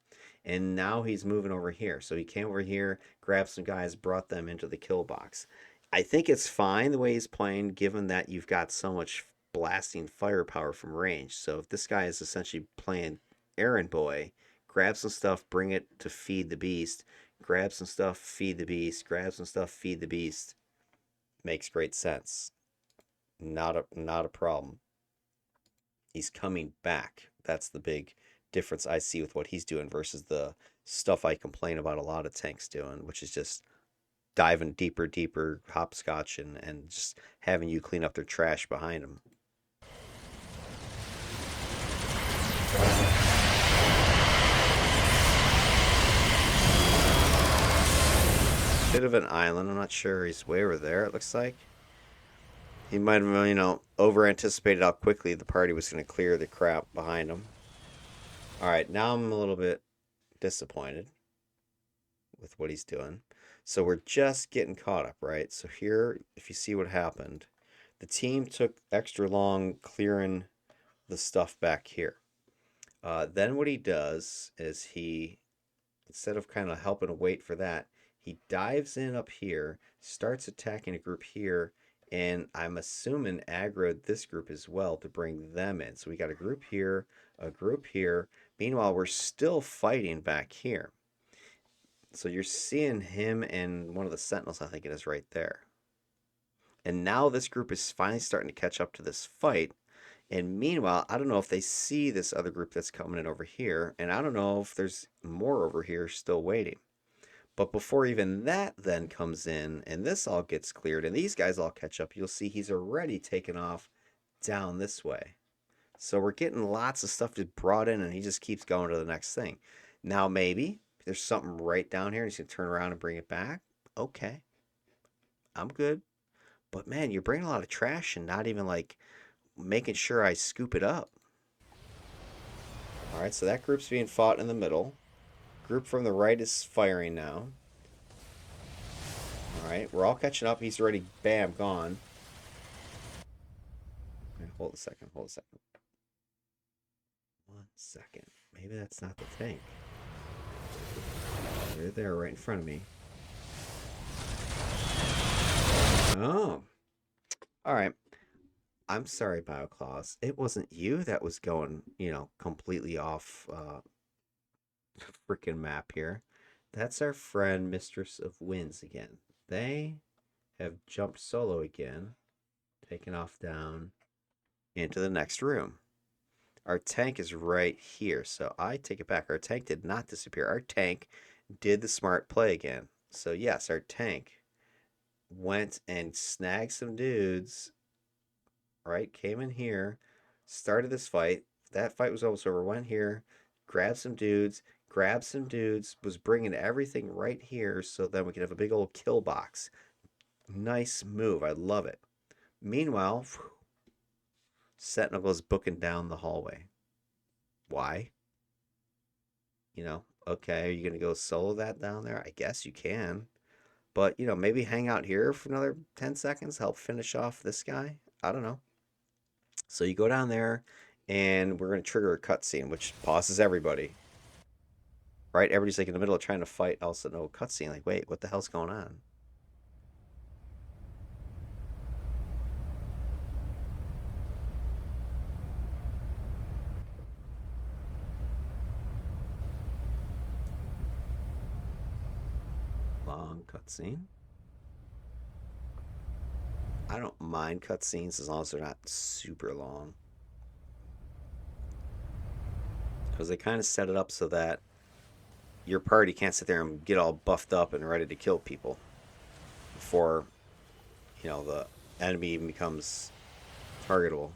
And now he's moving over here. So he came over here, grabbed some guys, brought them into the kill box. I think it's fine the way he's playing, given that you've got so much blasting firepower from range. So if this guy is essentially playing errand boy, grab some stuff, bring it to feed the beast. Grab some stuff, feed the beast. Grab some stuff, feed the beast. Makes great sense. Not a problem. He's coming back. That's the big difference I see with what he's doing versus the stuff I complain about a lot of tanks doing, which is just diving deeper, hopscotch, and just having you clean up their trash behind them. Bit of an island. I'm not sure. He's way over there, it looks like. He might have, over anticipated how quickly the party was going to clear the crap behind him. Alright, now I'm a little bit disappointed with what he's doing. So we're just getting caught up, right? So here, if you see what happened, the team took extra long clearing the stuff back here. Then what he does is he, instead of kind of helping to wait for that, he dives in up here, starts attacking a group here, and I'm assuming aggroed this group as well to bring them in. So we got a group here, a group here. Meanwhile, we're still fighting back here. So you're seeing him and one of the sentinels, I think it is right there. And now this group is finally starting to catch up to this fight. And meanwhile, I don't know if they see this other group that's coming in over here. And I don't know if there's more over here still waiting. But before even that then comes in and this all gets cleared and these guys all catch up, you'll see he's already taken off down this way. So we're getting lots of stuff just brought in and he just keeps going to the next thing. Now maybe there's something right down here and he's going to turn around and bring it back. Okay. I'm good. But man, you're bringing a lot of trash and not even like making sure I scoop it up. All right, so that group's being fought in the middle. Group from the right is firing now. Alright, we're all catching up. He's already, bam, gone. Okay, hold a second. 1 second. Maybe that's not the tank. They're there right in front of me. Oh. Alright. I'm sorry, BioClaws. It wasn't you that was going, completely off freaking map here. That's our friend Mistress of Winds again. They have jumped solo again, taken off down into the next room. Our tank is right here, so I take it back. Our tank did not disappear. Our tank did the smart play again. So yes, our tank went and snagged some dudes, right? Came in here, started this fight. That fight was almost over. Went here, grabbed some dudes, was bringing everything right here so then we can have a big old kill box. Nice move. I love it. Meanwhile, Sentinel goes booking down the hallway. Why? Okay, are you going to go solo that down there? I guess you can. But, maybe hang out here for another 10 seconds, help finish off this guy. I don't know. So you go down there, and we're going to trigger a cutscene, which pauses everybody. Right? Everybody's like in the middle of trying to fight. All of a sudden, oh, cutscene. Like, wait, what the hell's going on? Long cutscene. I don't mind cutscenes as long as they're not super long. Because they kind of set it up so that your party can't sit there and get all buffed up and ready to kill people before, the enemy even becomes targetable.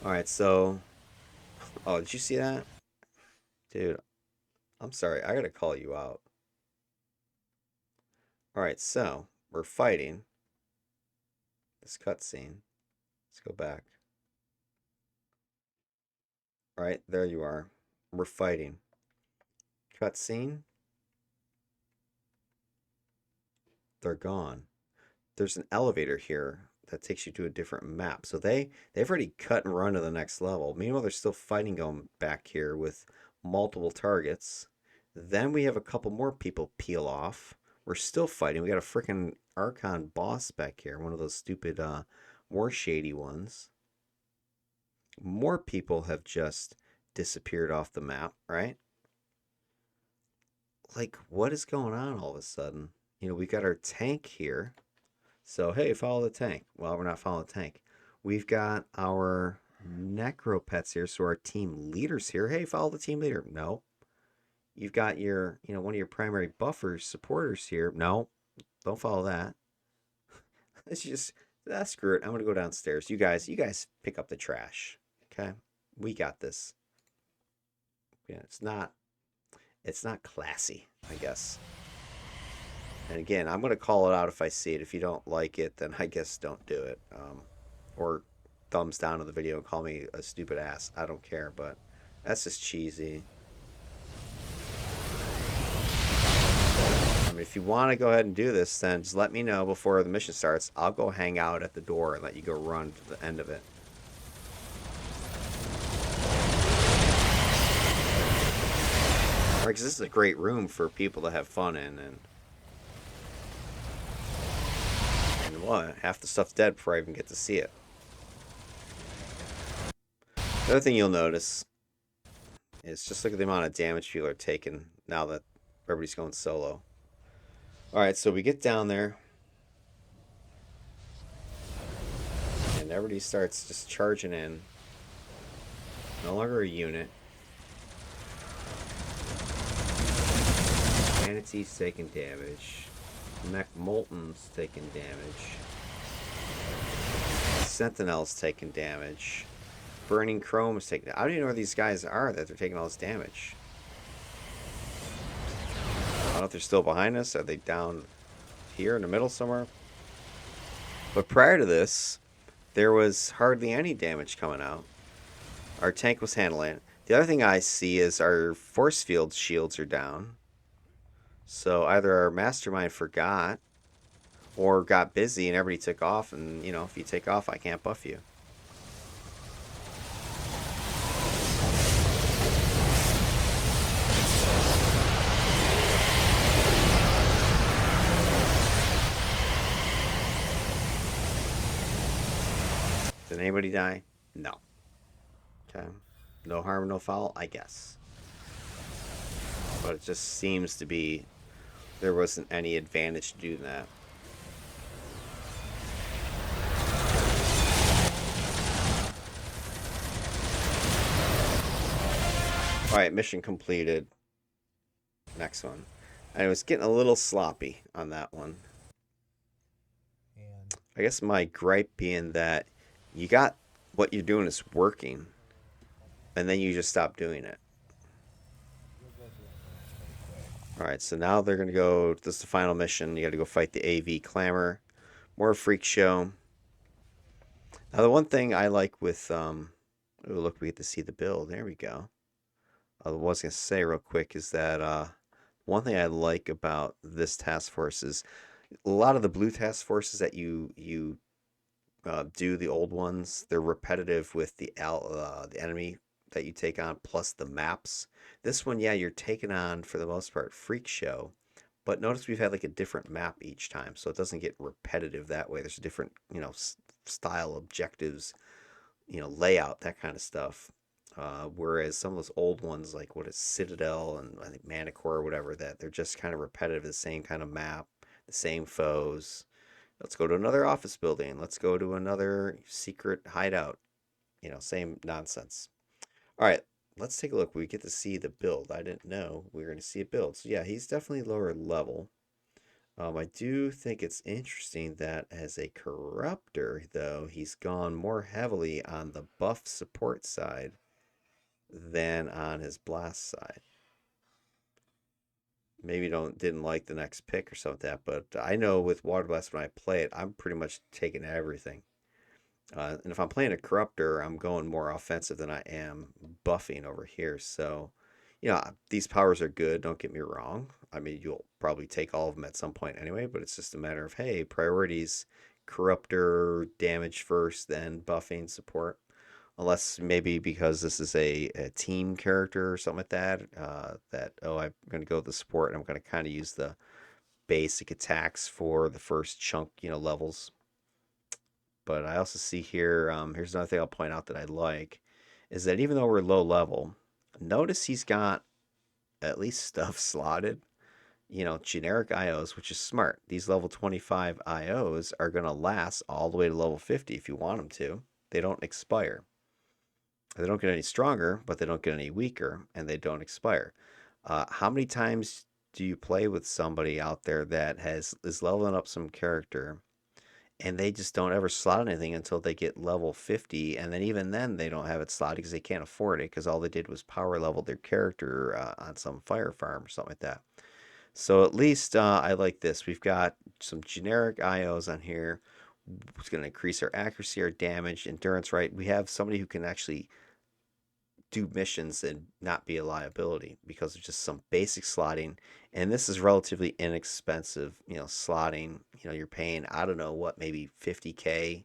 Alright, so. Oh, did you see that? Dude, I'm sorry. I gotta call you out. Alright, so. We're fighting this cutscene. Let's go back. Alright, there you are. We're fighting. Cutscene. They're gone. There's an elevator here that takes you to a different map. So they've already cut and run to the next level. Meanwhile, there's still fighting going back here with multiple targets. Then we have a couple more people peel off. We're still fighting. We got a freaking Archon boss back here, one of those stupid, more shady ones. More people have just disappeared off the map, right? Like, what is going on all of a sudden? We got our tank here. So, hey, follow the tank. Well, we're not following the tank. We've got our necro pets here, so our team leaders here. Hey, follow the team leader. No. You've got your, one of your primary buffers, supporters here. No, don't follow that. It's just, screw it. I'm gonna go downstairs. You guys pick up the trash. Okay, we got this. Yeah, it's not classy, I guess. And again, I'm gonna call it out if I see it. If you don't like it, then I guess don't do it. Or thumbs down to the video and call me a stupid ass. I don't care, but that's just cheesy. I mean, if you want to go ahead and do this, then just let me know before the mission starts. I'll go hang out at the door and let you go run to the end of it. Because this is a great room for people to have fun in, and what? Half the stuff's dead before I even get to see it. The other thing you'll notice is just look at the amount of damage people are taking now that everybody's going solo. Alright, so we get down there, and everybody starts just charging in. No longer a unit. Manatee's taking damage. Mech Molten's taking damage. Sentinel's taking damage. Burning Chrome is taking. I don't even know where these guys are that they're taking all this damage. I don't know if they're still behind us. Are they down here in the middle somewhere? But prior to this, there was hardly any damage coming out. Our tank was handling it. The other thing I see is our force field shields are down. So either our mastermind forgot or got busy and everybody took off. And, if you take off, I can't buff you. Did anybody die? No. Okay. No harm, no foul, I guess. But it just seems to be there wasn't any advantage to do that. Alright, mission completed. Next one. I was getting a little sloppy on that one. I guess my gripe being that you got what you're doing is working, and then you just stop doing it. Alright, so now they're going to go, this is the final mission. You got to go fight the AV Clamor. More freak show. Now, the one thing I like with, oh, look, we get to see the build. There we go. I was going to say real quick is that one thing I like about this task force is a lot of the blue task forces that you do, the old ones, they're repetitive with the enemy that you take on plus the maps. This one, yeah, you're taking on for the most part freak show, but notice we've had like a different map each time, so it doesn't get repetitive that way. There's different, style objectives, layout, that kind of stuff. Whereas some of those old ones, like what is Citadel and I think Manticore or whatever, that they're just kind of repetitive, the same kind of map, the same foes. Let's go to another office building. Let's go to another secret hideout. Same nonsense. All right, let's take a look. We get to see the build. I didn't know we were going to see a build. So yeah, he's definitely lower level. I do think it's interesting that as a corruptor, though, he's gone more heavily on the buff support side than on his blast side. Maybe didn't like the next pick or something like that, but I know with Water Blast when I play it, I'm pretty much taking everything. And if I'm playing a corruptor, I'm going more offensive than I am buffing over here. So, these powers are good. Don't get me wrong. I mean, you'll probably take all of them at some point anyway, but it's just a matter of, hey, priorities, corruptor damage first, then buffing support. Unless maybe because this is a team character or something like that, I'm going to go with the support and I'm going to kind of use the basic attacks for the first chunk, levels. But I also see here, here's another thing I'll point out that I like, is that even though we're low level, notice he's got at least stuff slotted, generic IOs, which is smart. These level 25 IOs are going to last all the way to level 50 if you want them to. They don't expire. They don't get any stronger, but they don't get any weaker, and they don't expire. How many times do you play with somebody out there that is leveling up some character and they just don't ever slot anything until they get level 50, and then even then they don't have it slotted because they can't afford it because all they did was power level their character on some fire farm or something like that. So at least I like this. We've got some generic IOs on here. It's going to increase our accuracy, our damage, endurance, right? We have somebody who can actually do missions and not be a liability because of just some basic slotting. And this is relatively inexpensive, slotting. You're paying, I don't know what, maybe 50K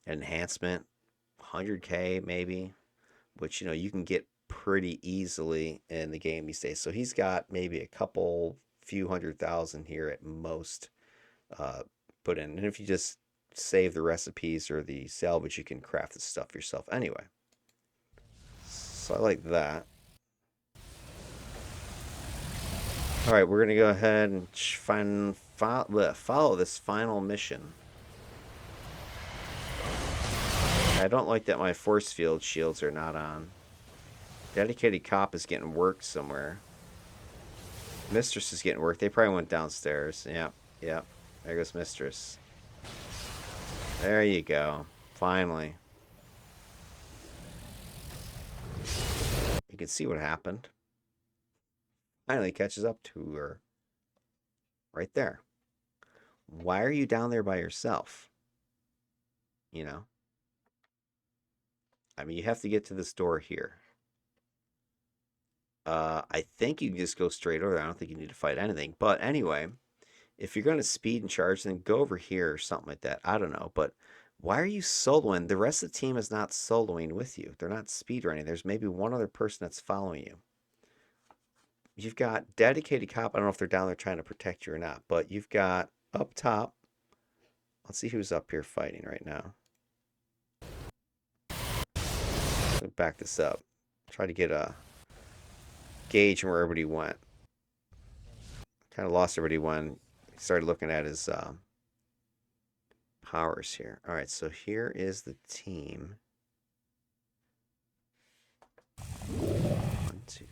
enhancement, 100K maybe, which, you can get pretty easily in the game these days. So he's got maybe a couple, few 100,000 here at most uh, put in. And if you just save the recipes or the salvage, you can craft the stuff yourself anyway. So I like that. All right, we're gonna go ahead and follow this final mission. I don't like that my force field shields are not on. Dedicated cop is getting worked somewhere. Mistress is getting worked. They probably went downstairs. Yep, yep. There goes Mistress. There you go. Finally. You can see what happened. Finally catches up to her. Right there. Why are you down there by yourself? You know? I mean, you have to get to this door here. I think you can just go straight over there. I don't think you need to fight anything. But anyway, if you're going to speed and charge, then go over here or something like that. I don't know. But why are you soloing? The rest of the team is not soloing with you. They're not speed running. There's maybe one other person that's following you. You've got dedicated cop. I don't know if they're down there trying to protect you or not. But you've got up top. Let's see who's up here fighting right now. Let me back this up. Try to get a gauge where everybody went. Kind of lost everybody when he started looking at his powers here. All right, so here is the team. 1, 2.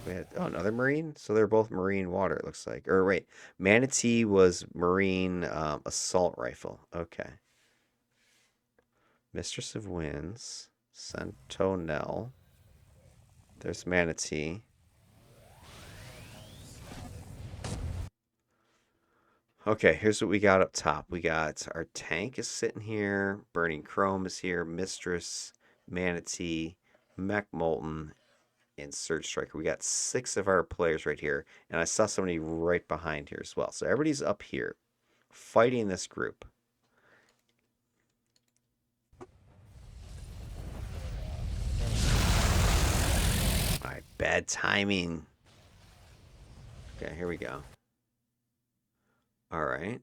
We had another marine. So they're both marine water. It looks like. Or wait, manatee was marine assault rifle. Okay. Mistress of Winds, Sentinel. There's manatee. Okay, here's what we got up top. We got our tank is sitting here, Burning Chrome is here, Mistress, Manatee, Mech Molten, and Surge Striker. We got 6 of our players right here, and I saw somebody right behind here as well. So everybody's up here fighting this group. All right, bad timing. Okay, here we go. All right.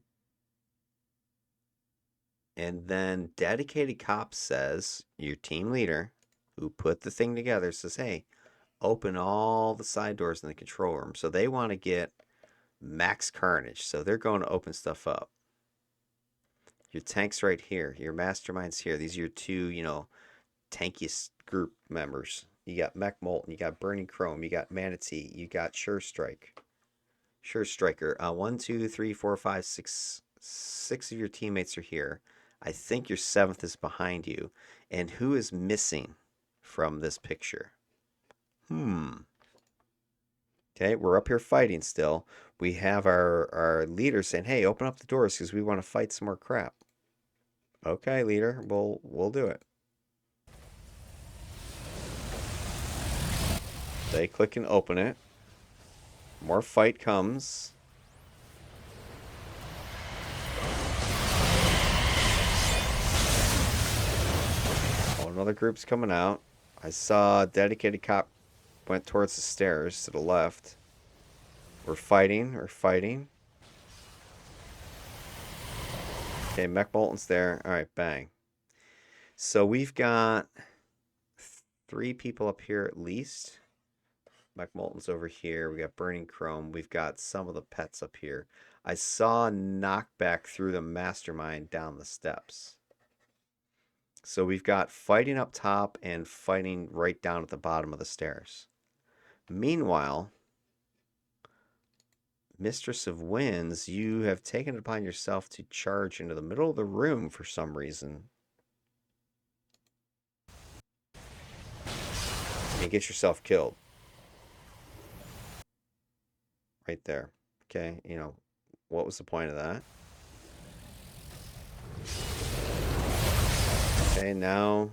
And then Dedicated Cop says, your team leader who put the thing together says, hey, open all the side doors in the control room. So they want to get max carnage. So they're going to open stuff up. Your tank's right here. Your mastermind's here. These are your two, tankiest group members. You got Mech Molten, you got Burning Chrome, you got Manatee, you got Sure Strike. Sure Striker. 1, 2, 3, 4, 5, 6. 6 of your teammates are here. I think your 7th is behind you. And who is missing from this picture? Okay, we're up here fighting still. We have our leader saying, "Hey, open up the doors because we want to fight some more crap." Okay, leader, we'll do it. They click and open it. More fight comes. Oh, another group's coming out. I saw a dedicated cop went towards the stairs to the left. We're fighting. Okay, Mech Bolton's there. All right, bang. So we've got 3 people up here at least. Mech Molten's over here. We got Burning Chrome. We've got some of the pets up here. I saw knockback through the mastermind down the steps. So we've got fighting up top and fighting right down at the bottom of the stairs. Meanwhile, Mistress of Winds, you have taken it upon yourself to charge into the middle of the room for some reason. And get yourself killed. Right there. Okay, what was the point of that? Okay, now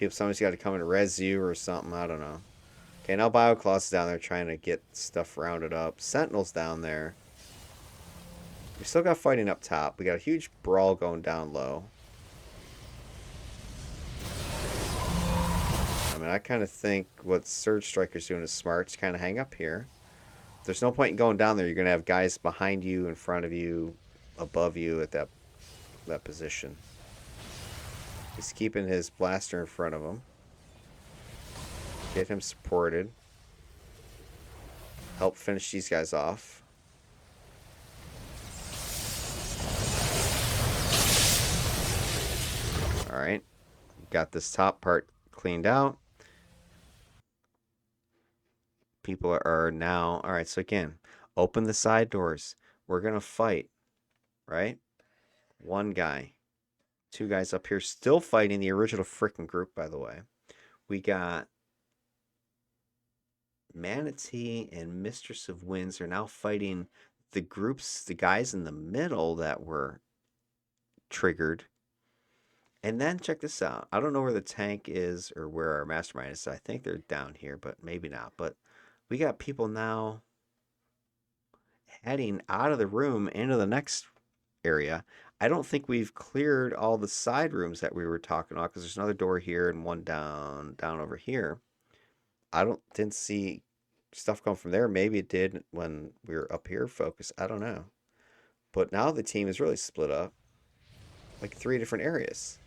somebody's got to come and res you or something. I don't know. Okay, now Bioclaws is down there trying to get stuff rounded up. Sentinel's down there. We still got fighting up top. We got a huge brawl going down low. I mean, I kind of think what Surge Striker's doing is smart. Just kind of hang up here. There's no point in going down there. You're going to have guys behind you, in front of you, above you at that position. He's keeping his blaster in front of him. Get him supported. Help finish these guys off. Alright. Got this top part cleaned out. People are now... Alright, so again, open the side doors. We're going to fight. Right? 1 guy. 2 guys up here still fighting the original freaking group, by the way. We got Manatee and Mistress of Winds are now fighting the groups, the guys in the middle that were triggered. And then check this out. I don't know where the tank is or where our mastermind is. I think they're down here, but maybe not. But we got people now heading out of the room into the next area. I don't think we've cleared all the side rooms that we were talking about because there's another door here and one down over here. Didn't see stuff come from there. Maybe it did when we were up here focused. I don't know. But now the team is really split up. Like 3 different areas.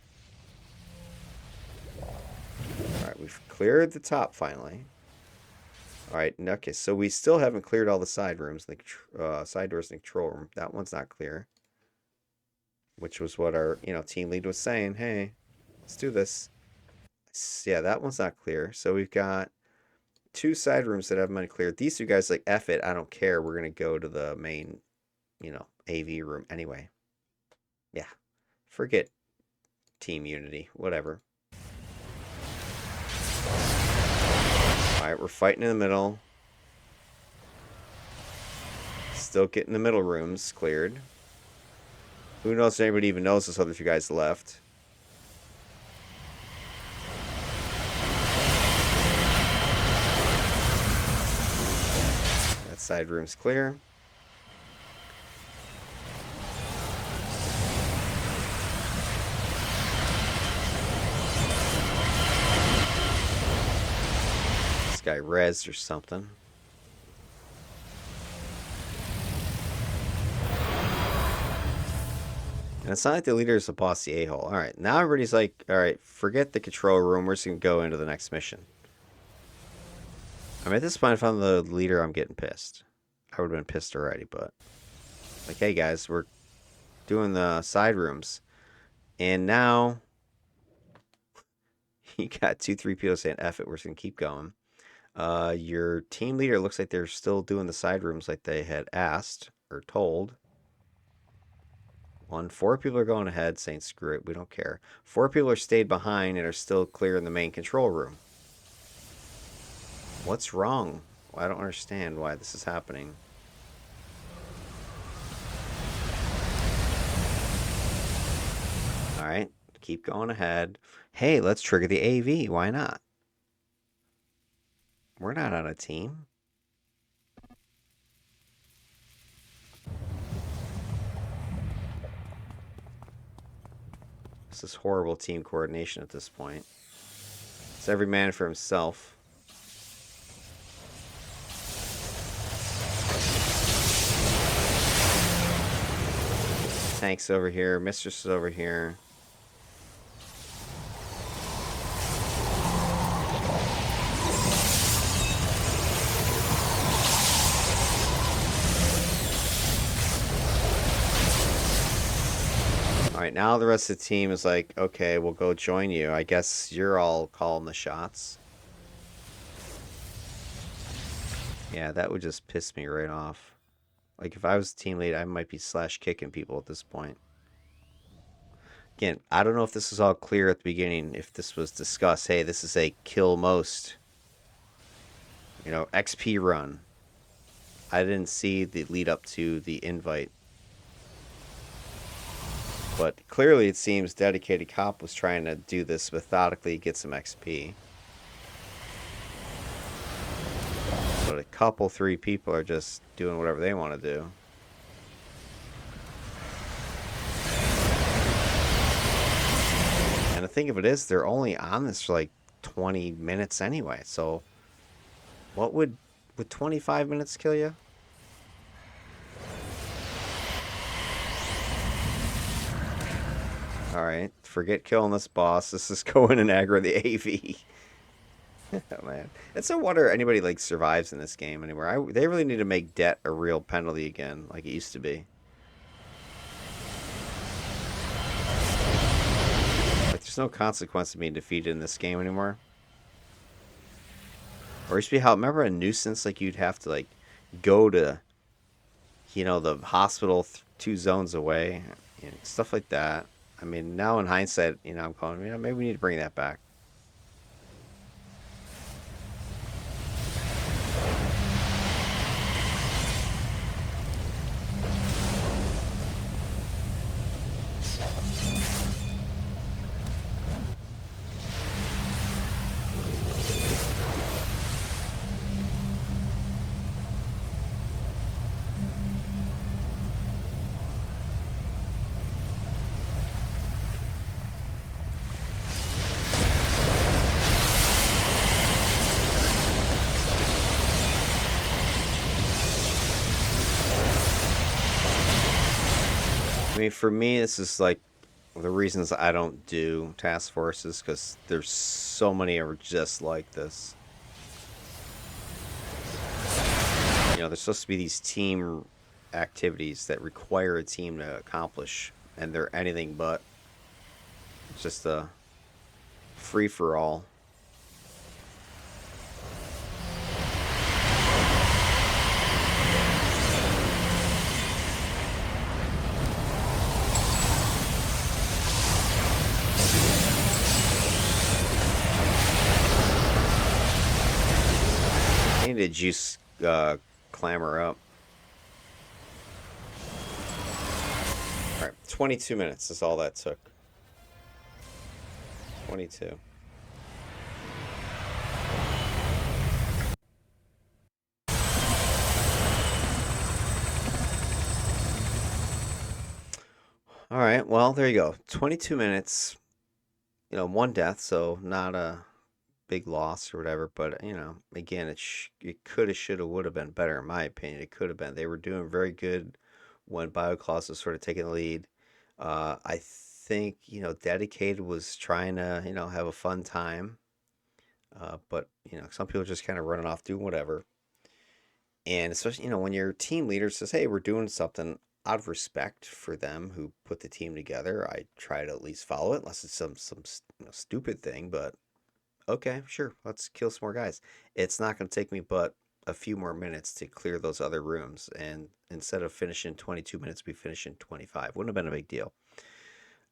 Alright, we've cleared the top finally. Alright, okay, so we still haven't cleared all the side rooms, like side doors in the control room. That one's not clear. Which was what our, team lead was saying. Hey, let's do this. Yeah, that one's not clear. So we've got 2 side rooms that haven't been cleared. These 2 guys like, F it, I don't care. We're going to go to the main, AV room anyway. Yeah. Forget team unity. Whatever. Alright, we're fighting in the middle. Still getting the middle rooms cleared. Who knows if anybody even knows this other 2 guys left. That side room's clear. This guy rezzed or something. And it's not like the leader is a bossy a-hole. Alright, now everybody's like, alright, forget the control room. We're just going to go into the next mission. I mean, at this point, if I'm the leader, I'm getting pissed. I would have been pissed already, but... Like, hey guys, we're doing the side rooms. And now you got 2 3 people saying, F it, we're just going to keep going. Your team leader looks like they're still doing the side rooms like they had asked or told. 4 people are going ahead saying, screw it, we don't care. 4 people are stayed behind and are still clear in the main control room. What's wrong? I don't understand why this is happening. All right, keep going ahead. Hey, let's trigger the AV. Why not? We're not on a team. This is horrible team coordination at this point. It's every man for himself. Tank's over here. Mistress is over here. Alright, now the rest of the team is like, okay, we'll go join you. I guess you're all calling the shots. Yeah, that would just piss me right off. Like, if I was team lead, I might be slash kicking people at this point. Again, I don't know if this was all clear at the beginning, if this was discussed. Hey, this is a kill most, XP run. I didn't see the lead up to the invite. But clearly it seems Dedicated Cop was trying to do this methodically, get some XP. But a couple, 3 people are just doing whatever they want to do. And the thing of it is, they're only on this for like 20 minutes anyway. So what would 25 minutes kill you? Alright, forget killing this boss. Let's just go in and aggro the AV. Oh, man. It's no wonder anybody like survives in this game anymore. They really need to make debt a real penalty again, like it used to be. Like there's no consequence of being defeated in this game anymore. Or it used to be how, remember a nuisance, like you'd have to like go to the hospital 2 zones away, stuff like that. I mean, now in hindsight, I'm calling, maybe we need to bring that back. I mean, for me, this is like the reasons I don't do task forces, because there's so many are just like this. There's supposed to be these team activities that require a team to accomplish, and they're anything but. It's just a free for all. I need to juice clamor up. Alright, 22 minutes is all that took. 22. Alright, well, there you go. 22 minutes. 1 death, so not a big loss or whatever, but again, it could have, should have, would have been better in my opinion. It could have been. They were doing very good when BioClaws was sort of taking the lead. I think Dedicated was trying to have a fun time, but some people are just kind of running off doing whatever. And especially when your team leader says, "Hey, we're doing something," out of respect for them who put the team together, I try to at least follow it, unless it's some stupid thing. But okay, sure, let's kill some more guys. It's not going to take me but a few more minutes to clear those other rooms, and instead of finishing 22 minutes, we finish in 25. Wouldn't have been a big deal.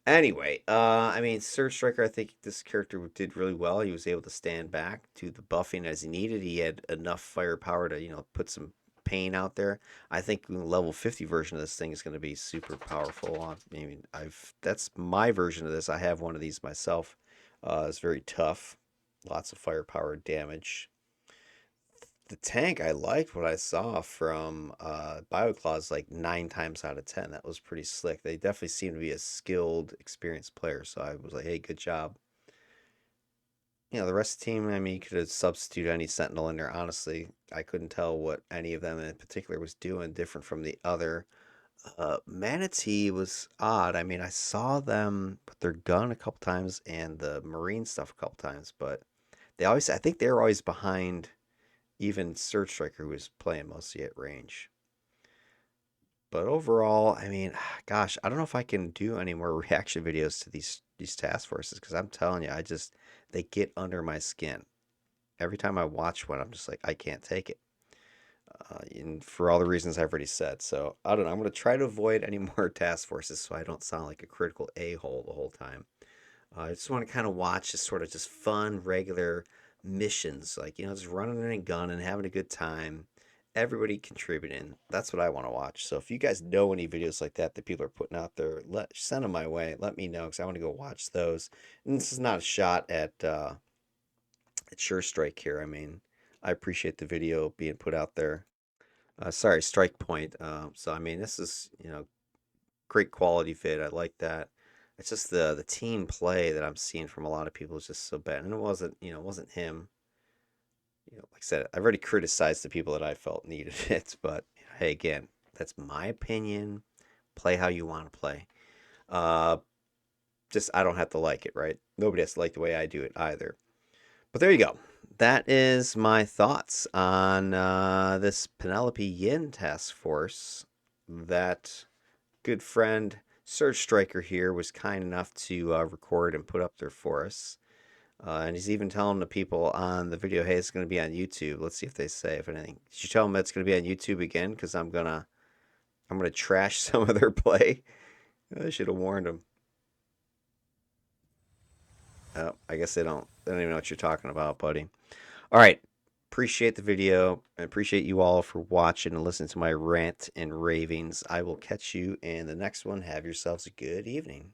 Anyway, I mean, Surge Striker, I think this character did really well. He was able to stand back, do the buffing as he needed. He had enough firepower to, put some pain out there. I think the level 50 version of this thing is going to be super powerful. I mean, that's my version of this. I have one of these myself. It's very tough, lots of firepower damage. The tank, I liked what I saw from BioClaws like 9 times out of 10. That was pretty slick. They definitely seem to be a skilled, experienced player. So I was like, hey, good job. The rest of the team, I mean, you could have substituted any Sentinel in there. Honestly, I couldn't tell what any of them in particular was doing different from the other. Manatee was odd. I mean, I saw them put their gun a couple times and the Marine stuff a couple times, but I think they were always behind even Surge Striker, who was playing mostly at range. But overall, I mean, gosh, I don't know if I can do any more reaction videos to these task forces because I'm telling you, they get under my skin. Every time I watch one, I'm just like, I can't take it. And for all the reasons I've already said. So I don't know. I'm going to try to avoid any more task forces so I don't sound like a critical a-hole the whole time. I just want to kind of watch just sort of just fun, regular missions, like, just running in a gun and having a good time. Everybody contributing. That's what I want to watch. So if you guys know any videos like that people are putting out there, send them my way. Let me know because I want to go watch those. And this is not a shot at Sure Strike here. I mean, I appreciate the video being put out there. Sorry, Strike Point. So I mean, this is great quality vid. I like that. It's just the team play that I'm seeing from a lot of people is just so bad. And it wasn't him. Like I said, I've already criticized the people that I felt needed it, but hey, again, that's my opinion. Play how you want to play. Uh, just I don't have to like it, right? Nobody has to like the way I do it either. But there you go. That is my thoughts on this Penelope Yin task force. That good friend Surge Striker here was kind enough to record and put up there for us. And he's even telling the people on the video, hey, it's going to be on YouTube. Let's see if they say if anything. Did you tell them it's going to be on YouTube again? Because I'm gonna trash some of their play. I should have warned them. Oh, I guess they don't even know what you're talking about, buddy. All right. Appreciate the video. I appreciate you all for watching and listening to my rant and ravings. I will catch you in the next one. Have yourselves a good evening.